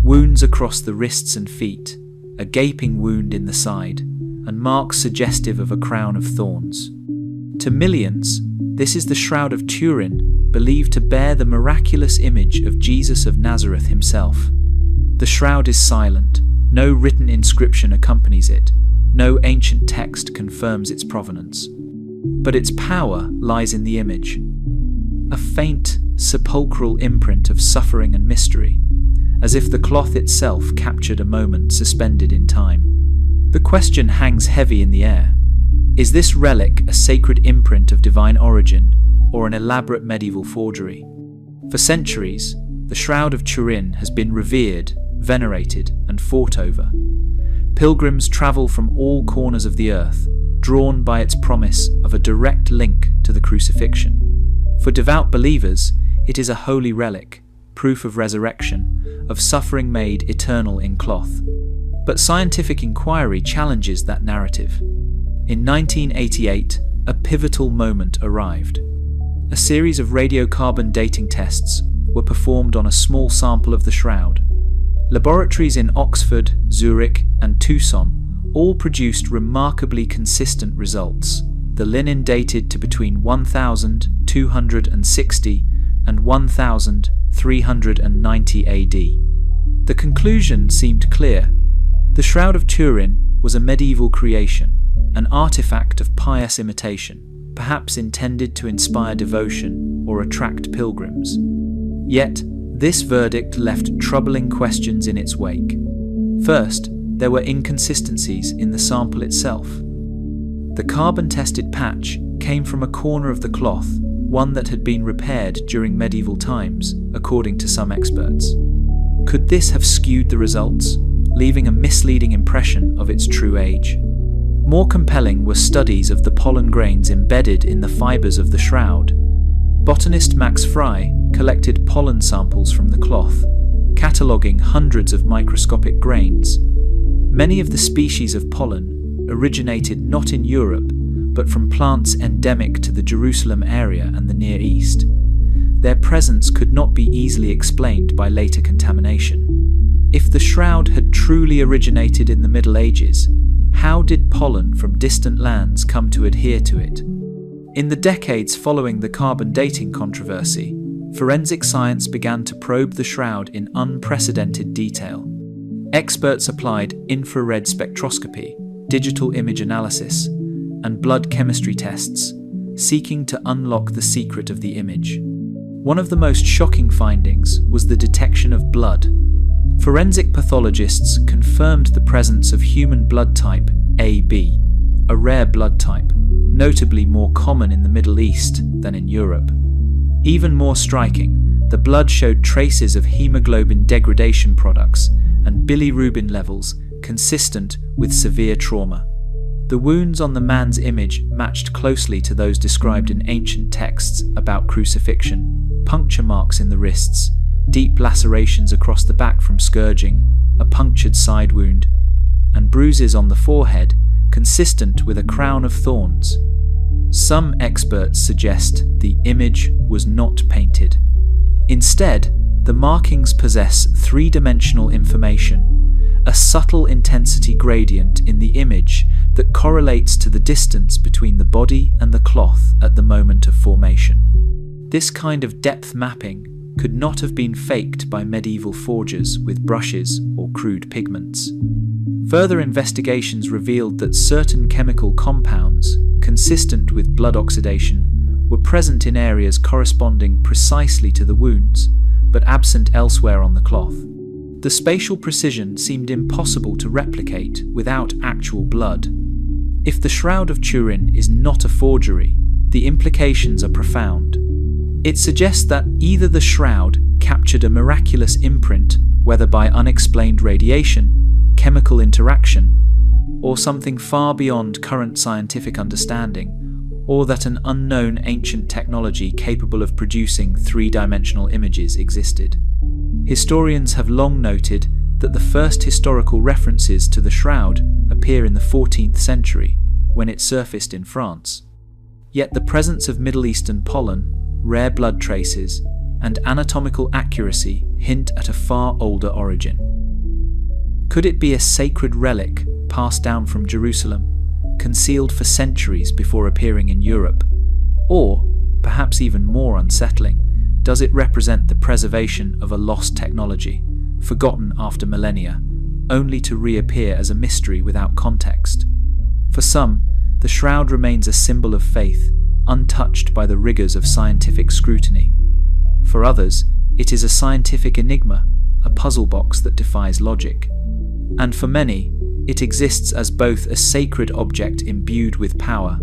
wounds across the wrists and feet, a gaping wound in the side, and marks suggestive of a crown of thorns. To millions, this is the Shroud of Turin, believed to bear the miraculous image of Jesus of Nazareth himself. The shroud is silent, no written inscription accompanies it, no ancient text confirms its provenance. But its power lies in the image. A faint, sepulchral imprint of suffering and mystery, as if the cloth itself captured a moment suspended in time. The question hangs heavy in the air. Is this relic a sacred imprint of divine origin, or an elaborate medieval forgery? For centuries, the Shroud of Turin has been revered, venerated, and fought over. Pilgrims travel from all corners of the earth, drawn by its promise of a direct link to the crucifixion. For devout believers, it is a holy relic, proof of resurrection, of suffering made eternal in cloth. But scientific inquiry challenges that narrative. In 1988, a pivotal moment arrived. A series of radiocarbon dating tests were performed on a small sample of the shroud. Laboratories in Oxford, Zurich, and Tucson all produced remarkably consistent results. The linen dated to between 1260 and 1390 AD. The conclusion seemed clear. The Shroud of Turin was a medieval creation, an artifact of pious imitation, perhaps intended to inspire devotion or attract pilgrims. Yet, this verdict left troubling questions in its wake. First, there were inconsistencies in the sample itself. The carbon-tested patch came from a corner of the cloth, one that had been repaired during medieval times, according to some experts. Could this have skewed the results, leaving a misleading impression of its true age? More compelling were studies of the pollen grains embedded in the fibers of the shroud. Botanist Max Frey collected pollen samples from the cloth, cataloguing hundreds of microscopic grains. Many of the species of pollen originated not in Europe, but from plants endemic to the Jerusalem area and the Near East. Their presence could not be easily explained by later contamination. If the shroud had truly originated in the Middle Ages, how did pollen from distant lands come to adhere to it? In the decades following the carbon dating controversy, forensic science began to probe the shroud in unprecedented detail. Experts applied infrared spectroscopy, digital image analysis, and blood chemistry tests, seeking to unlock the secret of the image. One of the most shocking findings was the detection of blood. Forensic pathologists confirmed the presence of human blood type AB, a rare blood type, notably more common in the Middle East than in Europe. Even more striking, the blood showed traces of hemoglobin degradation products and bilirubin levels consistent with severe trauma. The wounds on the man's image matched closely to those described in ancient texts about crucifixion: puncture marks in the wrists, deep lacerations across the back from scourging, a punctured side wound, and bruises on the forehead, consistent with a crown of thorns. Some experts suggest the image was not painted. Instead, the markings possess three-dimensional information, a subtle intensity gradient in the image that correlates to the distance between the body and the cloth at the moment of formation. This kind of depth mapping could not have been faked by medieval forgers with brushes or crude pigments. Further investigations revealed that certain chemical compounds, consistent with blood oxidation, were present in areas corresponding precisely to the wounds, but absent elsewhere on the cloth. The spatial precision seemed impossible to replicate without actual blood. If the Shroud of Turin is not a forgery, the implications are profound. It suggests that either the shroud captured a miraculous imprint, whether by unexplained radiation, chemical interaction, or something far beyond current scientific understanding, or that an unknown ancient technology capable of producing three-dimensional images existed. Historians have long noted that the first historical references to the shroud appear in the 14th century, when it surfaced in France. Yet the presence of Middle Eastern pollen, rare blood traces, and anatomical accuracy hint at a far older origin. Could it be a sacred relic passed down from Jerusalem, concealed for centuries before appearing in Europe? Or, perhaps even more unsettling, does it represent the preservation of a lost technology, forgotten after millennia, only to reappear as a mystery without context? For some, the shroud remains a symbol of faith, untouched by the rigors of scientific scrutiny. For others, it is a scientific enigma, a puzzle box that defies logic. And for many, it exists as both a sacred object imbued with power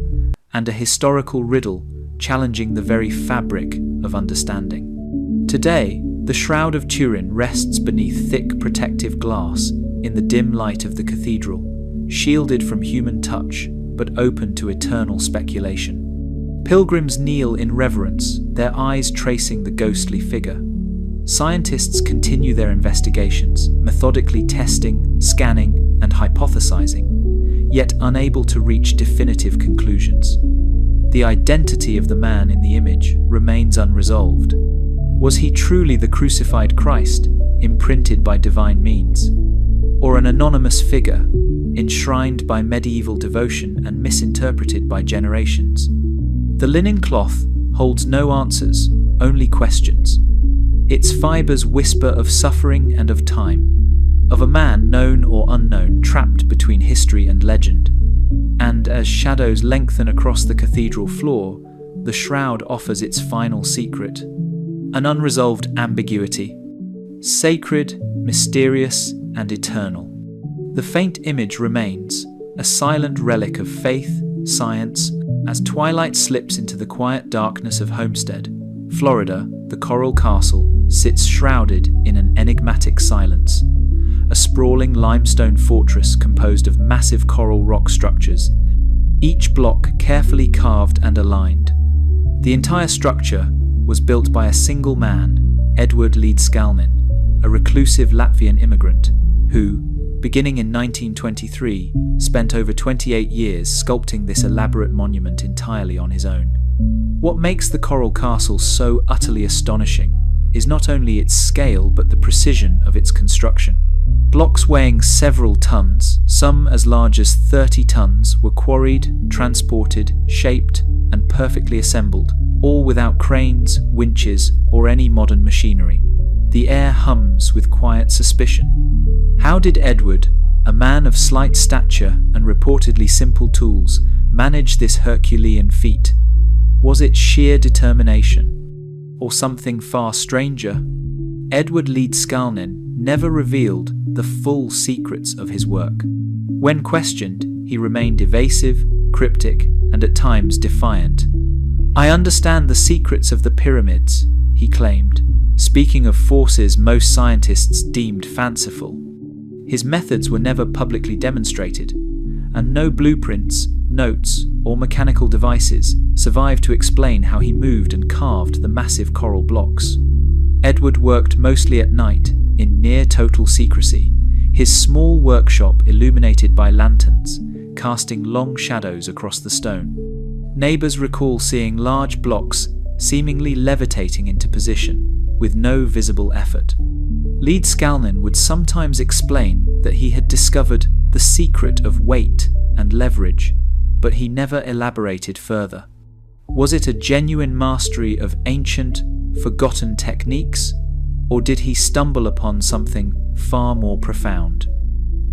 and a historical riddle challenging the very fabric of understanding. Today, the Shroud of Turin rests beneath thick protective glass in the dim light of the cathedral, shielded from human touch but open to eternal speculation. Pilgrims kneel in reverence, their eyes tracing the ghostly figure. Scientists continue their investigations, methodically testing, scanning, and hypothesizing, yet unable to reach definitive conclusions. The identity of the man in the image remains unresolved. Was he truly the crucified Christ, imprinted by divine means? Or an anonymous figure, enshrined by medieval devotion and misinterpreted by generations? The linen cloth holds no answers, only questions. Its fibers whisper of suffering and of time, of a man known or unknown trapped between history and legend. And as shadows lengthen across the cathedral floor, the shroud offers its final secret, an unresolved ambiguity, sacred, mysterious, and eternal. The faint image remains, a silent relic of faith, science, as twilight slips into the quiet darkness of Homestead, Florida. The coral castle sits shrouded in an enigmatic silence, a sprawling limestone fortress composed of massive coral rock structures, each block carefully carved and aligned. The entire structure was built by a single man, Edward Leedskalnin, a reclusive Latvian immigrant who, beginning in 1923, spent over 28 years sculpting this elaborate monument entirely on his own. What makes the coral castle so utterly astonishing is not only its scale but the precision of its construction. Blocks weighing several tons, some as large as 30 tons, were quarried, transported, shaped, and perfectly assembled, all without cranes, winches, or any modern machinery. The air hums with quiet suspicion. How did Edward, a man of slight stature and reportedly simple tools, manage this Herculean feat? Was it sheer determination, or something far stranger? Edward Leedskalnin never revealed the full secrets of his work. When questioned, he remained evasive, cryptic, and at times defiant. "I understand the secrets of the pyramids," he claimed, speaking of forces most scientists deemed fanciful. His methods were never publicly demonstrated, and no blueprints, notes, or mechanical devices survive to explain how he moved and carved the massive coral blocks. Edward worked mostly at night, in near-total secrecy, his small workshop illuminated by lanterns, casting long shadows across the stone. Neighbours recall seeing large blocks seemingly levitating into position, with no visible effort. Leedskalnin would sometimes explain that he had discovered the secret of weight and leverage, but he never elaborated further. Was it a genuine mastery of ancient, forgotten techniques, or did he stumble upon something far more profound?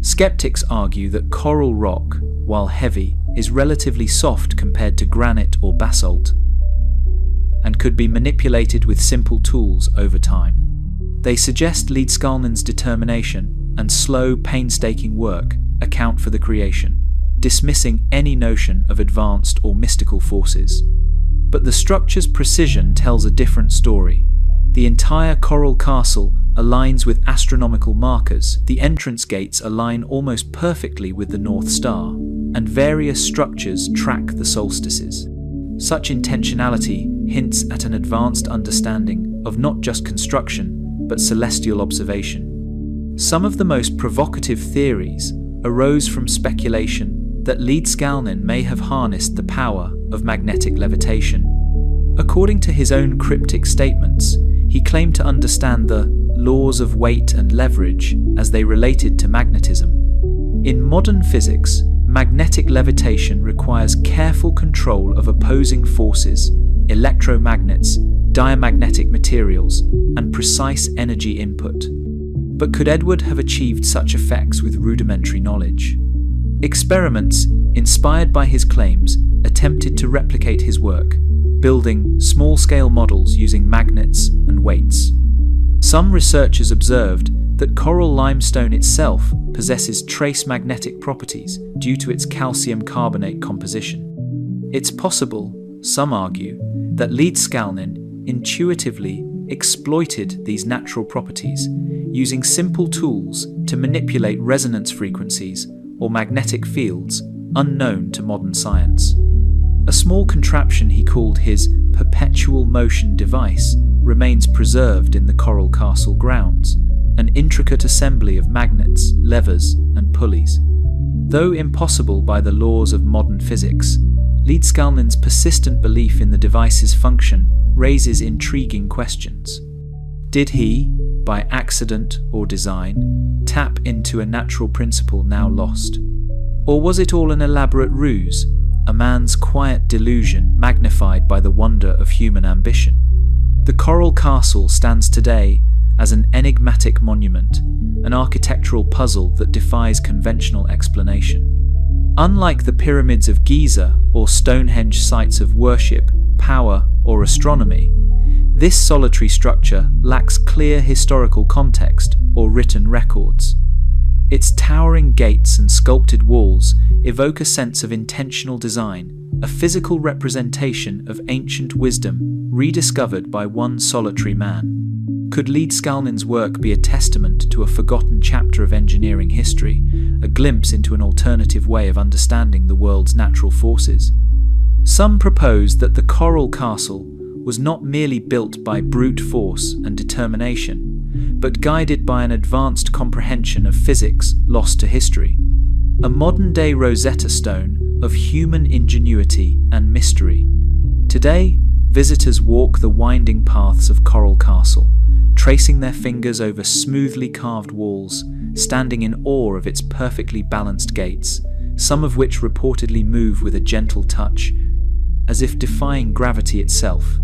Skeptics argue that coral rock, while heavy, is relatively soft compared to granite or basalt, and could be manipulated with simple tools over time. They suggest Leedskalnin's determination and slow, painstaking work account for the creation, dismissing any notion of advanced or mystical forces. But the structure's precision tells a different story. The entire coral castle aligns with astronomical markers, the entrance gates align almost perfectly with the North Star, and various structures track the solstices. Such intentionality hints at an advanced understanding of not just construction, but celestial observation. Some of the most provocative theories arose from speculation that Leedskalnin may have harnessed the power of magnetic levitation. According to his own cryptic statements, he claimed to understand the laws of weight and leverage as they related to magnetism. In modern physics, magnetic levitation requires careful control of opposing forces, electromagnets, diamagnetic materials, and precise energy input. But could Edward have achieved such effects with rudimentary knowledge? Experiments, inspired by his claims, attempted to replicate his work, building small-scale models using magnets and weights. Some researchers observed that coral limestone itself possesses trace magnetic properties due to its calcium carbonate composition. It's possible, some argue, that Leedskalnin intuitively exploited these natural properties, using simple tools to manipulate resonance frequencies or magnetic fields unknown to modern science. A small contraption he called his perpetual motion device remains preserved in the Coral Castle grounds, an intricate assembly of magnets, levers, and pulleys. Though impossible by the laws of modern physics, Leedskalnin's persistent belief in the device's function raises intriguing questions. Did he, by accident or design, tap into a natural principle now lost? Or was it all an elaborate ruse, a man's quiet delusion magnified by the wonder of human ambition? The Coral Castle stands today as an enigmatic monument, an architectural puzzle that defies conventional explanation. Unlike the pyramids of Giza or Stonehenge sites of worship, power, or astronomy, this solitary structure lacks clear historical context or written records. Its towering gates and sculpted walls evoke a sense of intentional design, a physical representation of ancient wisdom rediscovered by one solitary man. Could Leedskalnin's work be a testament to a forgotten chapter of engineering history, a glimpse into an alternative way of understanding the world's natural forces? Some propose that the Coral Castle was not merely built by brute force and determination, but guided by an advanced comprehension of physics lost to history. A modern-day Rosetta Stone of human ingenuity and mystery. Today, visitors walk the winding paths of Coral Castle, tracing their fingers over smoothly carved walls, standing in awe of its perfectly balanced gates, some of which reportedly move with a gentle touch, as if defying gravity itself.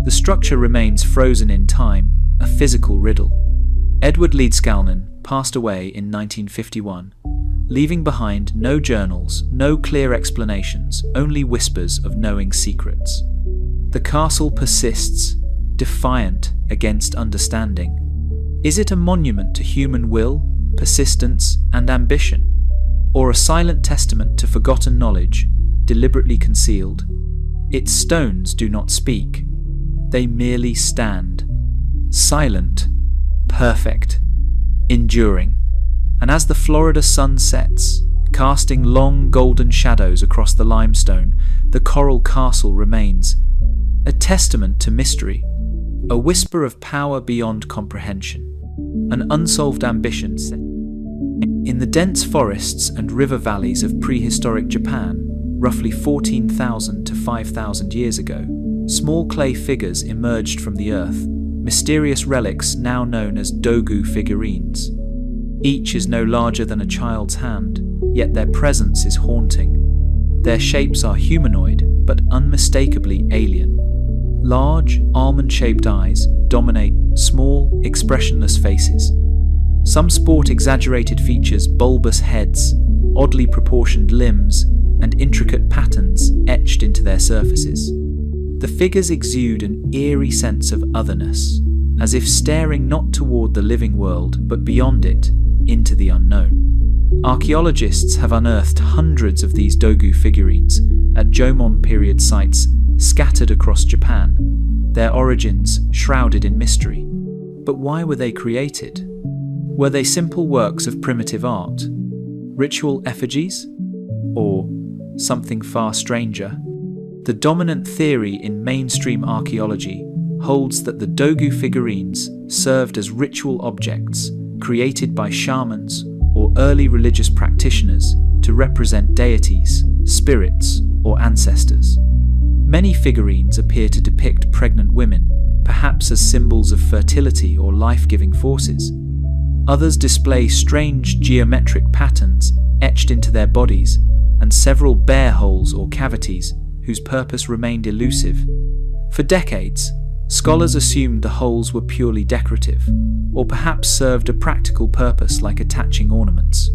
The structure remains frozen in time, a physical riddle. Edward Leedskalnin passed away in 1951, leaving behind no journals, no clear explanations, only whispers of knowing secrets. The castle persists, defiant against understanding. Is it a monument to human will, persistence, and ambition? Or a silent testament to forgotten knowledge, deliberately concealed? Its stones do not speak. They merely stand. Silent, perfect, enduring. And as the Florida sun sets, Casting long golden shadows across the limestone, the coral castle remains, a testament to mystery, a whisper of power beyond comprehension, an unsolved ambition. In the dense forests and river valleys of prehistoric Japan, roughly 14,000 to 5,000 years ago, small clay figures emerged from the earth, mysterious relics now known as dogu figurines. Each is no larger than a child's hand, yet their presence is haunting. Their shapes are humanoid, but unmistakably alien. Large, almond-shaped eyes dominate small, expressionless faces. Some sport exaggerated features, bulbous heads, oddly proportioned limbs, and intricate patterns etched into their surfaces. The figures exude an eerie sense of otherness, as if staring not toward the living world, but beyond it, into the unknown. Archaeologists have unearthed hundreds of these dogu figurines at Jomon period sites scattered across Japan, their origins shrouded in mystery. But why were they created? Were they simple works of primitive art, ritual effigies, or something far stranger? The dominant theory in mainstream archaeology holds that the dogu figurines served as ritual objects created by shamans or early religious practitioners to represent deities, spirits, or ancestors. Many figurines appear to depict pregnant women, perhaps as symbols of fertility or life-giving forces. Others display strange geometric patterns etched into their bodies, and several bear holes or cavities whose purpose remained elusive. For decades, scholars assumed the holes were purely decorative, or perhaps served a practical purpose like attaching ornaments.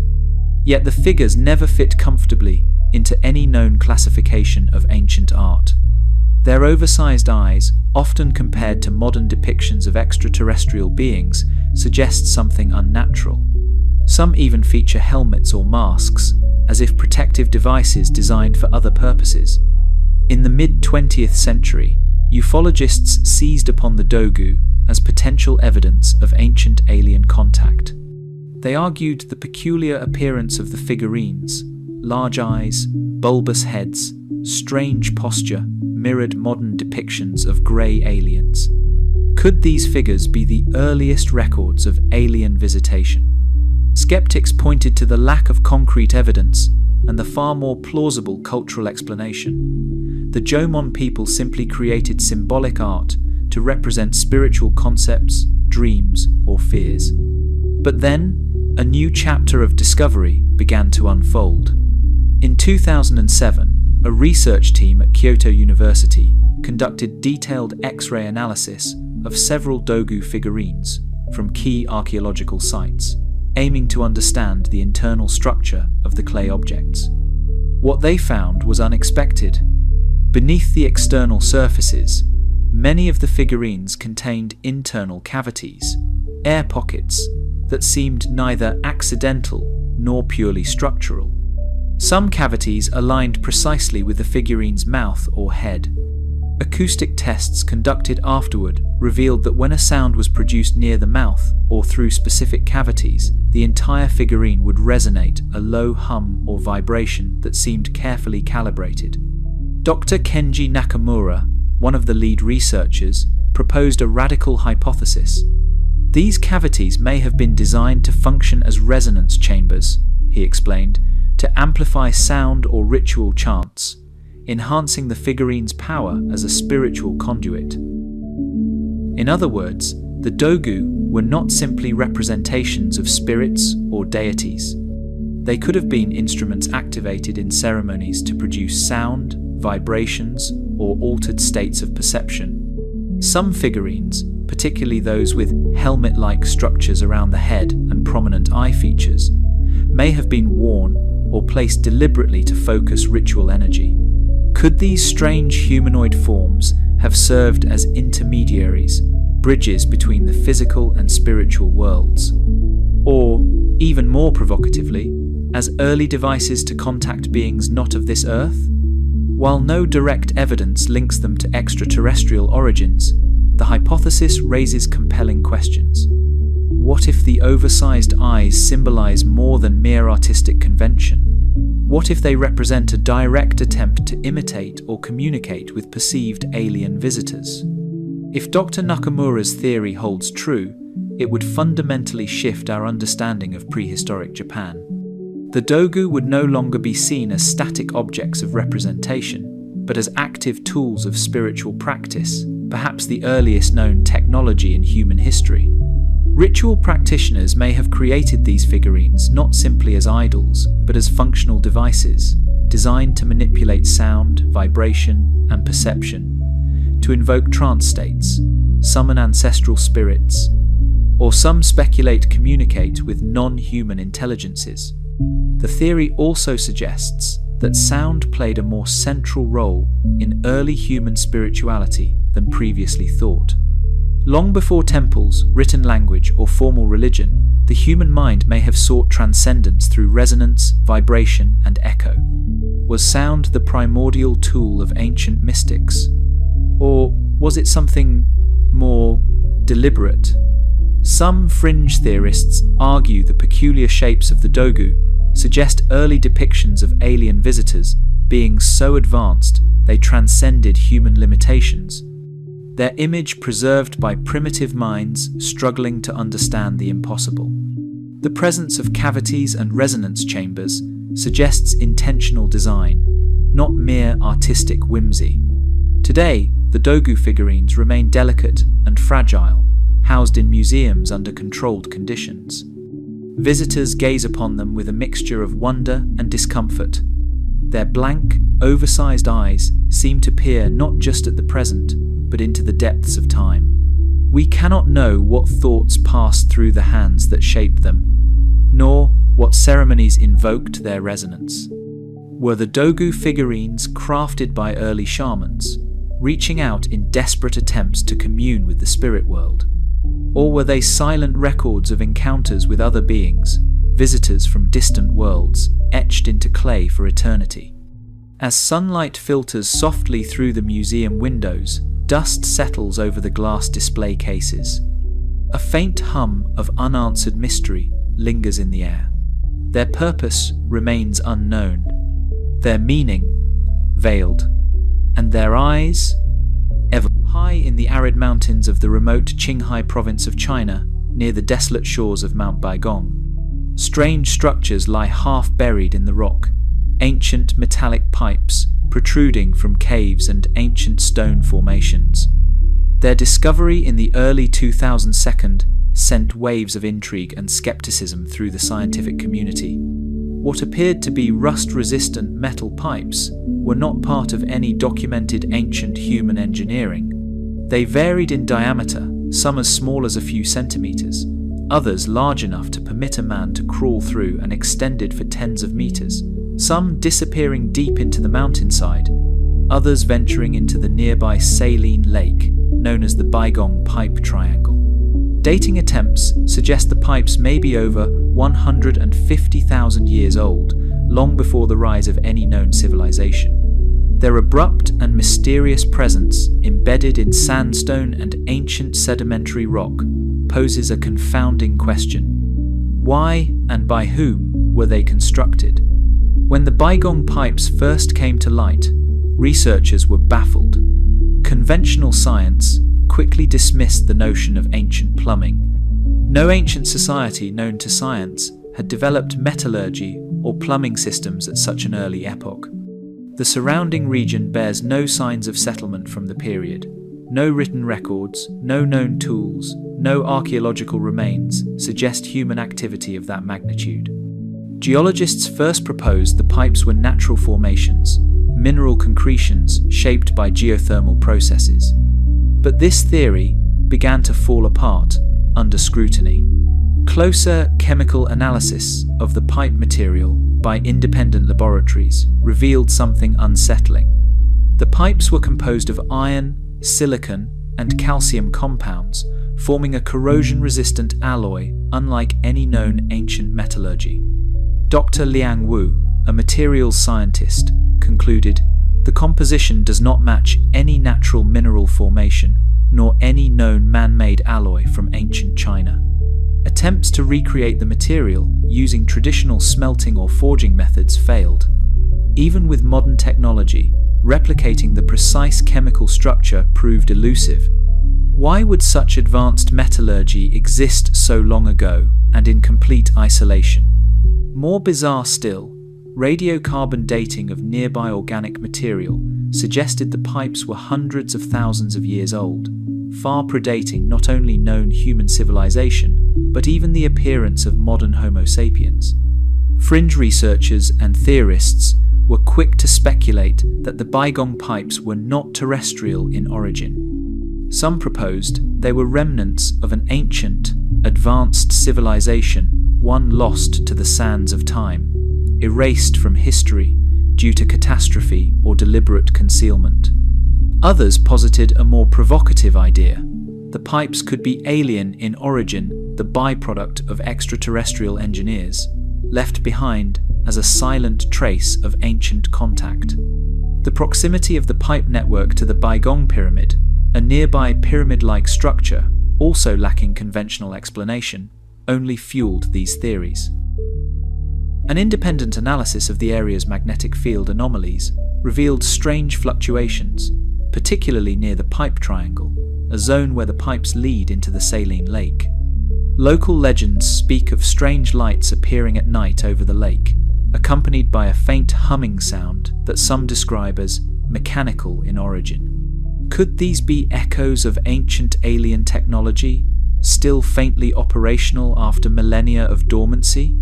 Yet the figures never fit comfortably into any known classification of ancient art. Their oversized eyes, often compared to modern depictions of extraterrestrial beings, suggest something unnatural. Some even feature helmets or masks, as if protective devices designed for other purposes. In the mid-20th century, ufologists seized upon the dogu as potential evidence of ancient alien contact. They argued the peculiar appearance of the figurines, large eyes, bulbous heads, strange posture, mirrored modern depictions of grey aliens. Could these figures be the earliest records of alien visitation? Skeptics pointed to the lack of concrete evidence and the far more plausible cultural explanation. The Jomon people simply created symbolic art to represent spiritual concepts, dreams, or fears. But then, a new chapter of discovery began to unfold. In 2007, a research team at Kyoto University conducted detailed X-ray analysis of several dogu figurines from key archaeological sites, aiming to understand the internal structure of the clay objects. What they found was unexpected. Beneath the external surfaces, many of the figurines contained internal cavities, air pockets, that seemed neither accidental nor purely structural. Some cavities aligned precisely with the figurine's mouth or head. Acoustic tests conducted afterward revealed that when a sound was produced near the mouth or through specific cavities, the entire figurine would resonate, a low hum or vibration that seemed carefully calibrated. Dr. Kenji Nakamura, one of the lead researchers, proposed a radical hypothesis. These cavities may have been designed to function as resonance chambers, he explained, to amplify sound or ritual chants, enhancing the figurine's power as a spiritual conduit. In other words, the dogu were not simply representations of spirits or deities. They could have been instruments activated in ceremonies to produce sound, vibrations, or altered states of perception. Some figurines, particularly those with helmet-like structures around the head and prominent eye features, may have been worn or placed deliberately to focus ritual energy. Could these strange humanoid forms have served as intermediaries, bridges between the physical and spiritual worlds? Or, even more provocatively, as early devices to contact beings not of this earth? While no direct evidence links them to extraterrestrial origins, the hypothesis raises compelling questions. What if the oversized eyes symbolize more than mere artistic convention? What if they represent a direct attempt to imitate or communicate with perceived alien visitors? If Dr. Nakamura's theory holds true, it would fundamentally shift our understanding of prehistoric Japan. The dogu would no longer be seen as static objects of representation, but as active tools of spiritual practice, perhaps the earliest known technology in human history. Ritual practitioners may have created these figurines not simply as idols, but as functional devices, designed to manipulate sound, vibration, and perception, to invoke trance states, summon ancestral spirits, or some speculate communicate with non-human intelligences. The theory also suggests that sound played a more central role in early human spirituality than previously thought. Long before temples, written language, or formal religion, the human mind may have sought transcendence through resonance, vibration, and echo. Was sound the primordial tool of ancient mystics? Or was it something more deliberate? Some fringe theorists argue the peculiar shapes of the dogu suggest early depictions of alien visitors being so advanced they transcended human limitations, their image preserved by primitive minds struggling to understand the impossible. The presence of cavities and resonance chambers suggests intentional design, not mere artistic whimsy. Today, the dogu figurines remain delicate and fragile, housed in museums under controlled conditions. Visitors gaze upon them with a mixture of wonder and discomfort. Their blank, oversized eyes seem to peer not just at the present, but into the depths of time. We cannot know what thoughts passed through the hands that shaped them, nor what ceremonies invoked their resonance. Were the dogu figurines crafted by early shamans, reaching out in desperate attempts to commune with the spirit world? Or were they silent records of encounters with other beings, visitors from distant worlds, etched into clay for eternity? As sunlight filters softly through the museum windows, dust settles over the glass display cases. A faint hum of unanswered mystery lingers in the air. Their purpose remains unknown, their meaning veiled, and their eyes ever high in the arid mountains of the remote Qinghai province of China, near the desolate shores of Mount Baigong. Strange structures lie half buried in the rock, ancient metallic pipes protruding from caves and ancient stone formations. Their discovery in the early 2000s sent waves of intrigue and skepticism through the scientific community. What appeared to be rust-resistant metal pipes were not part of any documented ancient human engineering. They varied in diameter, some as small as a few centimeters, others large enough to permit a man to crawl through and extended for tens of meters, some disappearing deep into the mountainside, others venturing into the nearby saline lake, known as the Baigong Pipe Triangle. Dating attempts suggest the pipes may be over 150,000 years old, long before the rise of any known civilization. Their abrupt and mysterious presence, embedded in sandstone and ancient sedimentary rock, poses a confounding question. Why and by whom were they constructed? When the Baigong pipes first came to light, researchers were baffled. Conventional science quickly dismissed the notion of ancient plumbing. No ancient society known to science had developed metallurgy or plumbing systems at such an early epoch. The surrounding region bears no signs of settlement from the period. No written records, no known tools, no archaeological remains suggest human activity of that magnitude. Geologists first proposed the pipes were natural formations, mineral concretions shaped by geothermal processes. But this theory began to fall apart under scrutiny. Closer chemical analysis of the pipe material by independent laboratories revealed something unsettling. The pipes were composed of iron, silicon, and calcium compounds, forming a corrosion-resistant alloy unlike any known ancient metallurgy. Dr. Liang Wu, a materials scientist, concluded, "The composition does not match any natural mineral formation, nor any known man-made alloy from ancient China." Attempts to recreate the material using traditional smelting or forging methods failed. Even with modern technology, replicating the precise chemical structure proved elusive. Why would such advanced metallurgy exist so long ago and in complete isolation? More bizarre still, radiocarbon dating of nearby organic material suggested the pipes were hundreds of thousands of years old, far predating not only known human civilization, but even the appearance of modern Homo sapiens. Fringe researchers and theorists were quick to speculate that the bygone pipes were not terrestrial in origin. Some proposed they were remnants of an ancient, advanced civilization, one lost to the sands of time, erased from history due to catastrophe or deliberate concealment. Others posited a more provocative idea. The pipes could be alien in origin, the byproduct of extraterrestrial engineers, left behind as a silent trace of ancient contact. The proximity of the pipe network to the Bygong Pyramid, a nearby pyramid-like structure, also lacking conventional explanation, only fueled these theories. An independent analysis of the area's magnetic field anomalies revealed strange fluctuations, particularly near the Pipe Triangle, a zone where the pipes lead into the saline lake. Local legends speak of strange lights appearing at night over the lake, accompanied by a faint humming sound that some describe as mechanical in origin. Could these be echoes of ancient alien technology, still faintly operational after millennia of dormancy?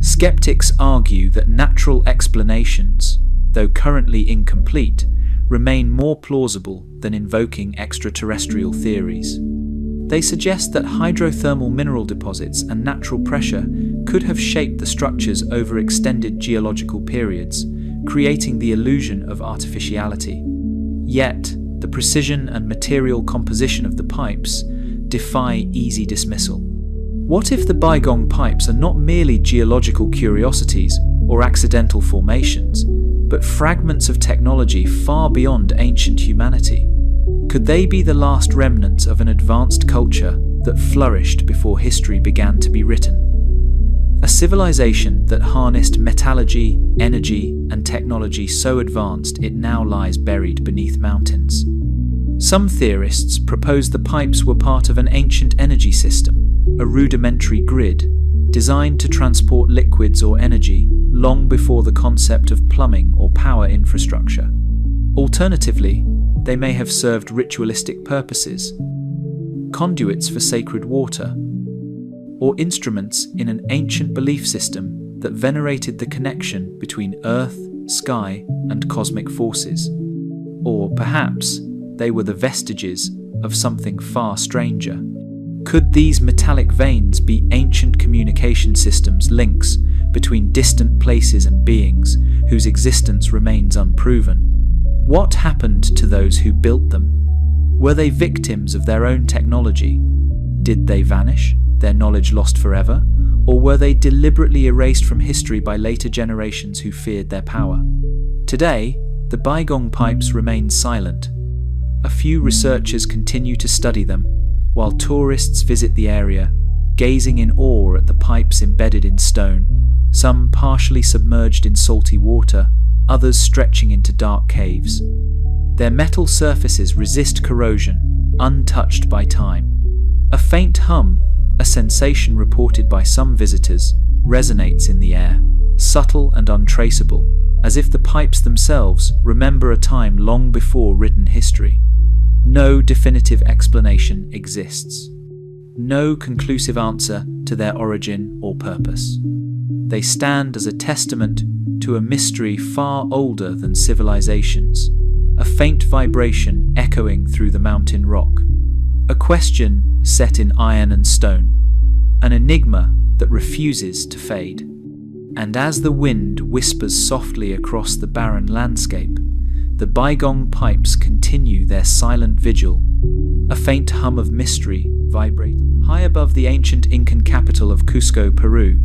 Skeptics argue that natural explanations, though currently incomplete, remain more plausible than invoking extraterrestrial theories. They suggest that hydrothermal mineral deposits and natural pressure could have shaped the structures over extended geological periods, creating the illusion of artificiality. Yet, the precision and material composition of the pipes defy easy dismissal. What if the Bygong pipes are not merely geological curiosities or accidental formations, but fragments of technology far beyond ancient humanity? Could they be the last remnants of an advanced culture that flourished before history began to be written? A civilization that harnessed metallurgy, energy, and technology so advanced it now lies buried beneath mountains. Some theorists propose the pipes were part of an ancient energy system, a rudimentary grid, designed to transport liquids or energy long before the concept of plumbing or power infrastructure. Alternatively, they may have served ritualistic purposes, conduits for sacred water, or instruments in an ancient belief system that venerated the connection between earth, sky, and cosmic forces. Or perhaps they were the vestiges of something far stranger. Could these metallic veins be ancient communication systems, links between distant places and beings whose existence remains unproven? What happened to those who built them? Were they victims of their own technology? Did they vanish, their knowledge lost forever? Or were they deliberately erased from history by later generations who feared their power? Today, the Bygong pipes remain silent. A few researchers continue to study them, while tourists visit the area, gazing in awe at the pipes embedded in stone, some partially submerged in salty water, others stretching into dark caves. Their metal surfaces resist corrosion, untouched by time. A faint hum, a sensation reported by some visitors, resonates in the air, subtle and untraceable, as if the pipes themselves remember a time long before written history. No definitive explanation exists. No conclusive answer to their origin or purpose. They stand as a testament to a mystery far older than civilizations, a faint vibration echoing through the mountain rock, a question set in iron and stone, an enigma that refuses to fade. And as the wind whispers softly across the barren landscape, the Bygong pipes continue their silent vigil, a faint hum of mystery vibrates. High above the ancient Incan capital of Cusco, Peru,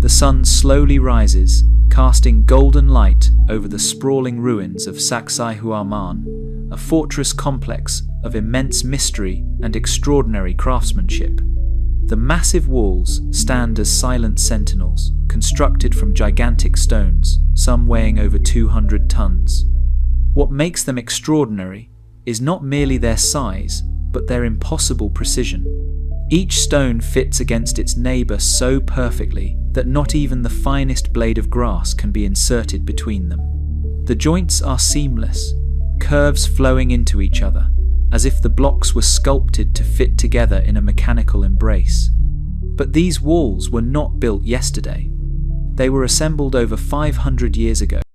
the sun slowly rises, casting golden light over the sprawling ruins of Sacsayhuaman, a fortress complex of immense mystery and extraordinary craftsmanship. The massive walls stand as silent sentinels, constructed from gigantic stones, some weighing over 200 tons. What makes them extraordinary is not merely their size, but their impossible precision. Each stone fits against its neighbor so perfectly that not even the finest blade of grass can be inserted between them. The joints are seamless, curves flowing into each other, as if the blocks were sculpted to fit together in a mechanical embrace. But these walls were not built yesterday. They were assembled over 500 years ago.